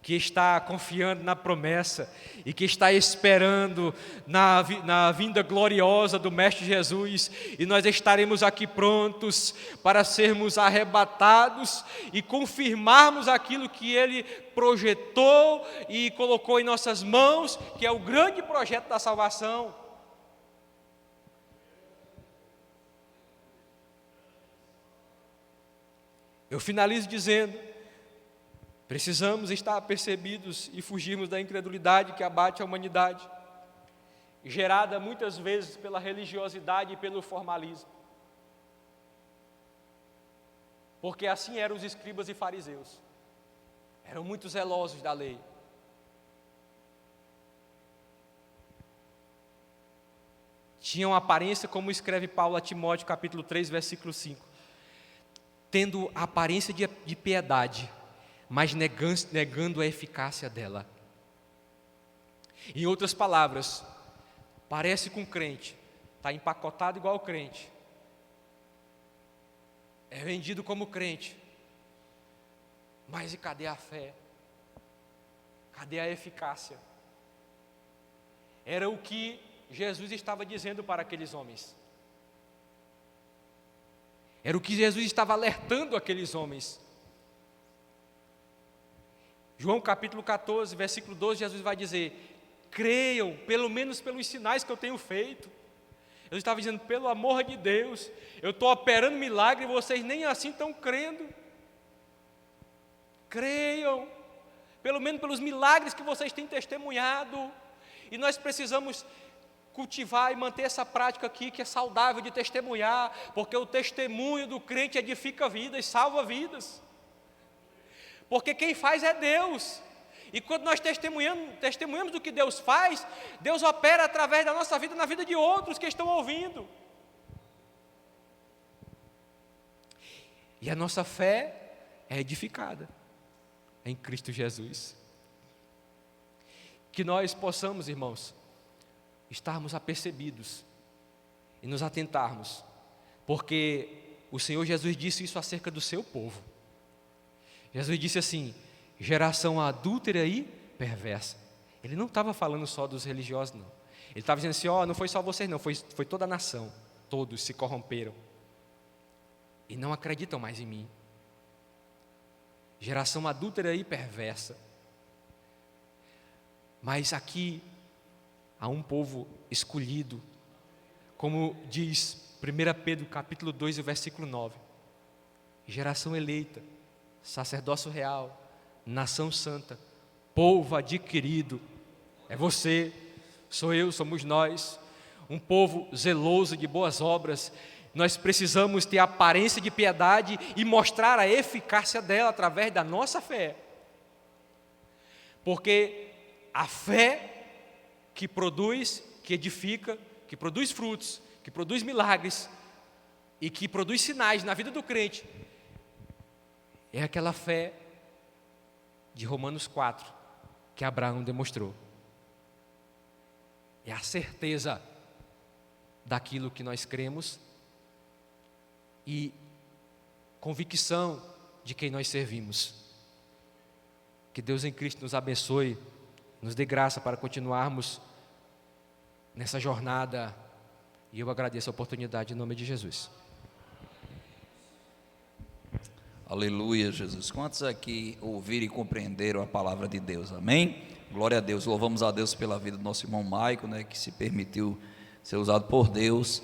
[SPEAKER 9] que está confiando na promessa e que está esperando na vinda gloriosa do Mestre Jesus, e nós estaremos aqui prontos para sermos arrebatados e confirmarmos aquilo que Ele projetou e colocou em nossas mãos, que é o grande projeto da salvação. Eu finalizo dizendo: precisamos estar apercebidos e fugirmos da incredulidade que abate a humanidade, gerada muitas vezes pela religiosidade e pelo formalismo. Porque assim eram os escribas e fariseus, eram muito zelosos da lei. tinham aparência, como escreve Paulo a Timóteo, capítulo 3, versículo 5, tendo a aparência de piedade, mas negando a eficácia dela. Em outras palavras, parece com crente, está empacotado igual crente, é vendido como crente, mas e cadê a fé? Cadê a eficácia? Era o que Jesus estava dizendo para aqueles homens. Era o que Jesus estava alertando aqueles homens. João capítulo 14, versículo 12, Jesus vai dizer: creiam, pelo menos pelos sinais que eu tenho feito. Eu estava dizendo, pelo amor de Deus, eu estou operando milagre e vocês nem assim estão crendo. Creiam, pelo menos pelos milagres que vocês têm testemunhado. E nós precisamos cultivar e manter essa prática aqui, que é saudável, de testemunhar, porque o testemunho do crente edifica vidas, salva vidas. Porque quem faz é Deus. E quando nós testemunhamos do que Deus faz, Deus opera através da nossa vida na vida de outros que estão ouvindo. E a nossa fé é edificada em Cristo Jesus. Que nós possamos, irmãos, estarmos apercebidos e nos atentarmos, porque o Senhor Jesus disse isso acerca do seu povo. Jesus disse assim: geração adúltera e perversa. Ele não estava falando só dos religiosos, não. Ele estava dizendo assim: não foi só vocês não, foi toda a nação. Todos se corromperam e não acreditam mais em mim. Geração adúltera e perversa. Mas aqui há um povo escolhido, como diz 1 Pedro capítulo 2, versículo 9. Geração eleita, sacerdócio real, nação santa, povo adquirido. É você, sou eu, somos nós, um povo zeloso de boas obras. Nós precisamos ter a aparência de piedade e mostrar a eficácia dela através da nossa fé. Porque a fé que produz, que edifica, que produz frutos, que produz milagres e que produz sinais na vida do crente, é aquela fé de Romanos 4 que Abraão demonstrou. É a certeza daquilo que nós cremos e convicção de quem nós servimos. Que Deus em Cristo nos abençoe, nos dê graça para continuarmos nessa jornada, e eu agradeço a oportunidade em nome de Jesus.
[SPEAKER 1] Aleluia, Jesus. Quantos aqui ouviram e compreenderam a palavra de Deus? Amém? Glória a Deus. Louvamos a Deus pela vida do nosso irmão Maico, né, que se permitiu ser usado por Deus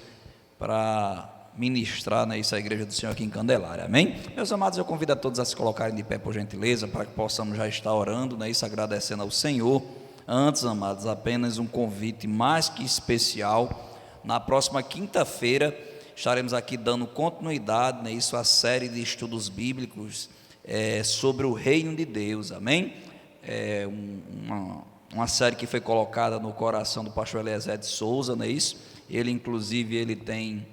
[SPEAKER 1] para ministrar, né, isso à igreja do Senhor aqui em Candelária. Amém? Meus amados, eu convido a todos a se colocarem de pé, por gentileza, para que possamos já estar orando, né, isso agradecendo ao Senhor. Antes, amados, apenas um convite mais que especial. Na próxima quinta-feira estaremos aqui dando continuidade, né, isso à série de estudos bíblicos sobre o reino de Deus. Amém? Uma série que foi colocada no coração do pastor Eliezer de Souza, não é isso? Ele, inclusive, ele tem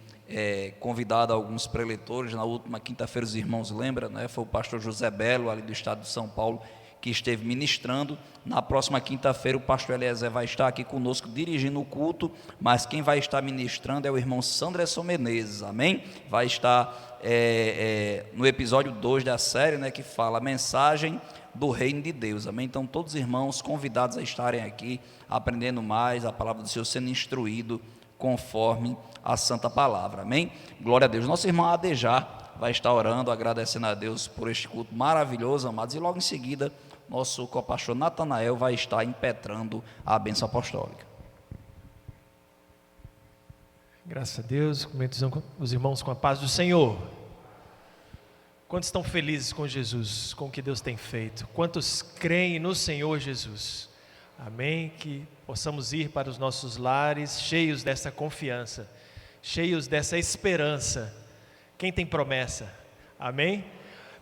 [SPEAKER 1] convidado alguns preletores. Na última quinta-feira, os irmãos lembram, né? Foi o pastor José Belo, ali do estado de São Paulo, que esteve ministrando. Na próxima quinta-feira, o pastor Eliezer vai estar aqui conosco, dirigindo o culto, mas quem vai estar ministrando é o irmão Sanderson Menezes, amém? Vai estar no episódio 2 da série, né, que fala a mensagem do reino de Deus, amém? Então, todos os irmãos convidados a estarem aqui, aprendendo mais a palavra do Senhor, sendo instruído conforme a santa palavra, amém? Glória a Deus. Nosso irmão Adejar vai estar orando, agradecendo a Deus por este culto maravilhoso, amados, e logo em seguida, nosso copastor Natanael vai estar impetrando a bênção apostólica.
[SPEAKER 10] Graças a Deus, cumprimentamos os irmãos com a paz do Senhor. Quantos estão felizes com Jesus, com o que Deus tem feito? Quantos creem no Senhor Jesus? Amém? Que possamos ir para os nossos lares cheios dessa confiança, cheios dessa esperança. Quem tem promessa? Amém?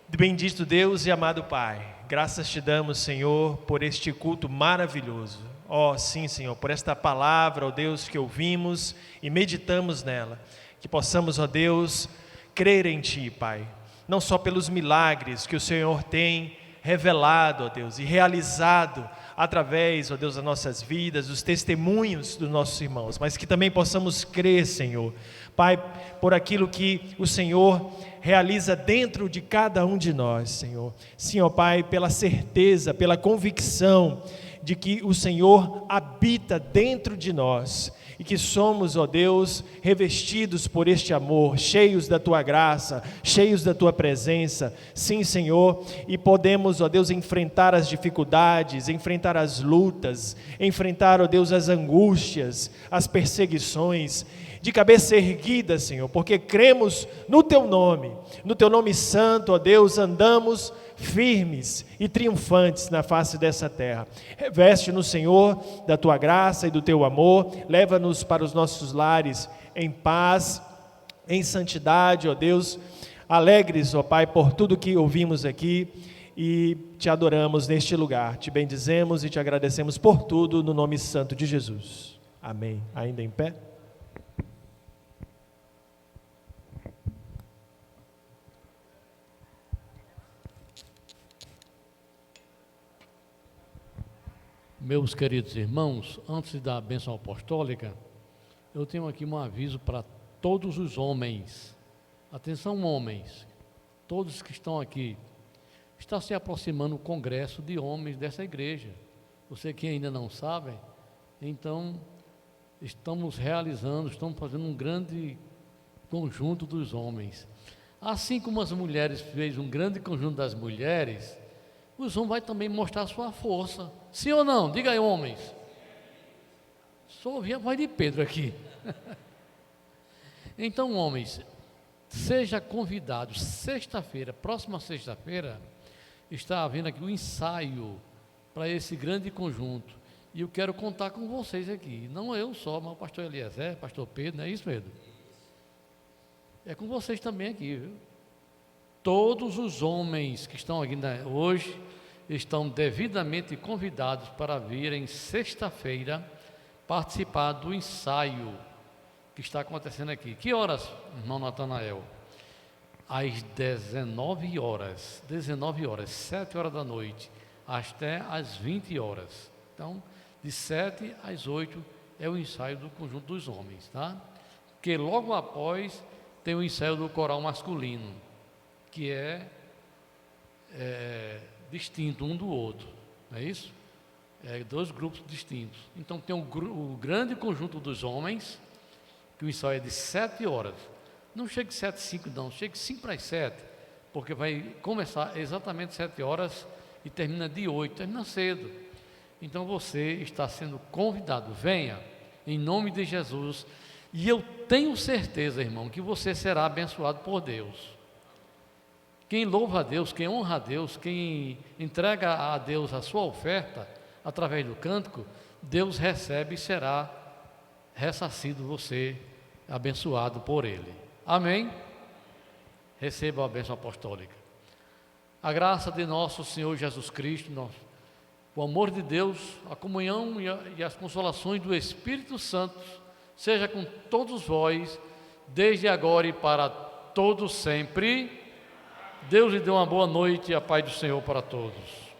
[SPEAKER 10] Bendito Deus e amado Pai, graças te damos, Senhor, por este culto maravilhoso. Ó, sim, Senhor, por esta palavra, ó Deus, que ouvimos e meditamos nela. Que possamos, ó Deus, crer em Ti, Pai. Não só pelos milagres que o Senhor tem revelado, ó Deus, e realizado através, ó Deus, das nossas vidas, dos testemunhos dos nossos irmãos, mas que também possamos crer, Senhor, Pai, por aquilo que o Senhor realiza dentro de cada um de nós, Senhor. Sim, ó Pai, pela certeza, pela convicção de que o Senhor habita dentro de nós e que somos, ó Deus, revestidos por este amor, cheios da Tua graça, cheios da Tua presença. Sim, Senhor, e podemos, ó Deus, enfrentar as dificuldades, enfrentar as lutas, enfrentar, ó Deus, as angústias, as perseguições, de cabeça erguida, Senhor, porque cremos no Teu nome santo, ó Deus, andamos firmes e triunfantes na face dessa terra. Reveste-nos, Senhor, da Tua graça e do Teu amor, leva-nos para os nossos lares em paz, em santidade, ó Deus, alegres, ó Pai, por tudo que ouvimos aqui e Te adoramos neste lugar, Te bendizemos e Te agradecemos por tudo, no nome santo de Jesus. Amém. Ainda em pé?
[SPEAKER 2] Meus queridos irmãos, antes da bênção apostólica, eu tenho aqui um aviso para todos os homens. Atenção, homens, todos que estão aqui. Está se aproximando o congresso de homens dessa igreja. Você que ainda não sabe, então estamos fazendo um grande conjunto dos homens. Assim como as mulheres fez um grande conjunto das mulheres, os homens vão também mostrar sua força. Sim ou não? Diga aí, homens. Só ouvi a voz de Pedro aqui. Então, homens, seja convidado. Sexta-feira, próxima sexta-feira, está havendo aqui um ensaio para esse grande conjunto. E eu quero contar com vocês aqui. Não eu só, mas o pastor Eliezer, pastor Pedro, não é isso, Pedro? É com vocês também aqui, viu? Todos os homens que estão aqui hoje estão devidamente convidados para virem sexta-feira participar do ensaio que está acontecendo aqui. Que horas, irmão Natanael? Às 19 horas, 7 horas da noite, até às 20 horas. Então, de 7 às 8 é o ensaio do conjunto dos homens, tá? Que logo após tem o ensaio do coral masculino, que é distinto um do outro, não é isso? Dois grupos distintos. Então tem o grande conjunto dos homens, que o ensaio é de 7 horas. Não chegue 7h05 não, chegue 5 para as 7, porque vai começar exatamente 7 horas e termina de 8, termina cedo. Então você está sendo convidado, venha, em nome de Jesus, e eu tenho certeza, irmão, que você será abençoado por Deus. Quem louva a Deus, quem honra a Deus, quem entrega a Deus a sua oferta, através do cântico, Deus recebe e será ressarcido você, abençoado por Ele. Amém? Receba a bênção apostólica. A graça de nosso Senhor Jesus Cristo, o amor de Deus, a comunhão e as consolações do Espírito Santo, seja com todos vós, desde agora e para todos sempre. Deus lhe dê uma boa noite e a paz do Senhor para todos.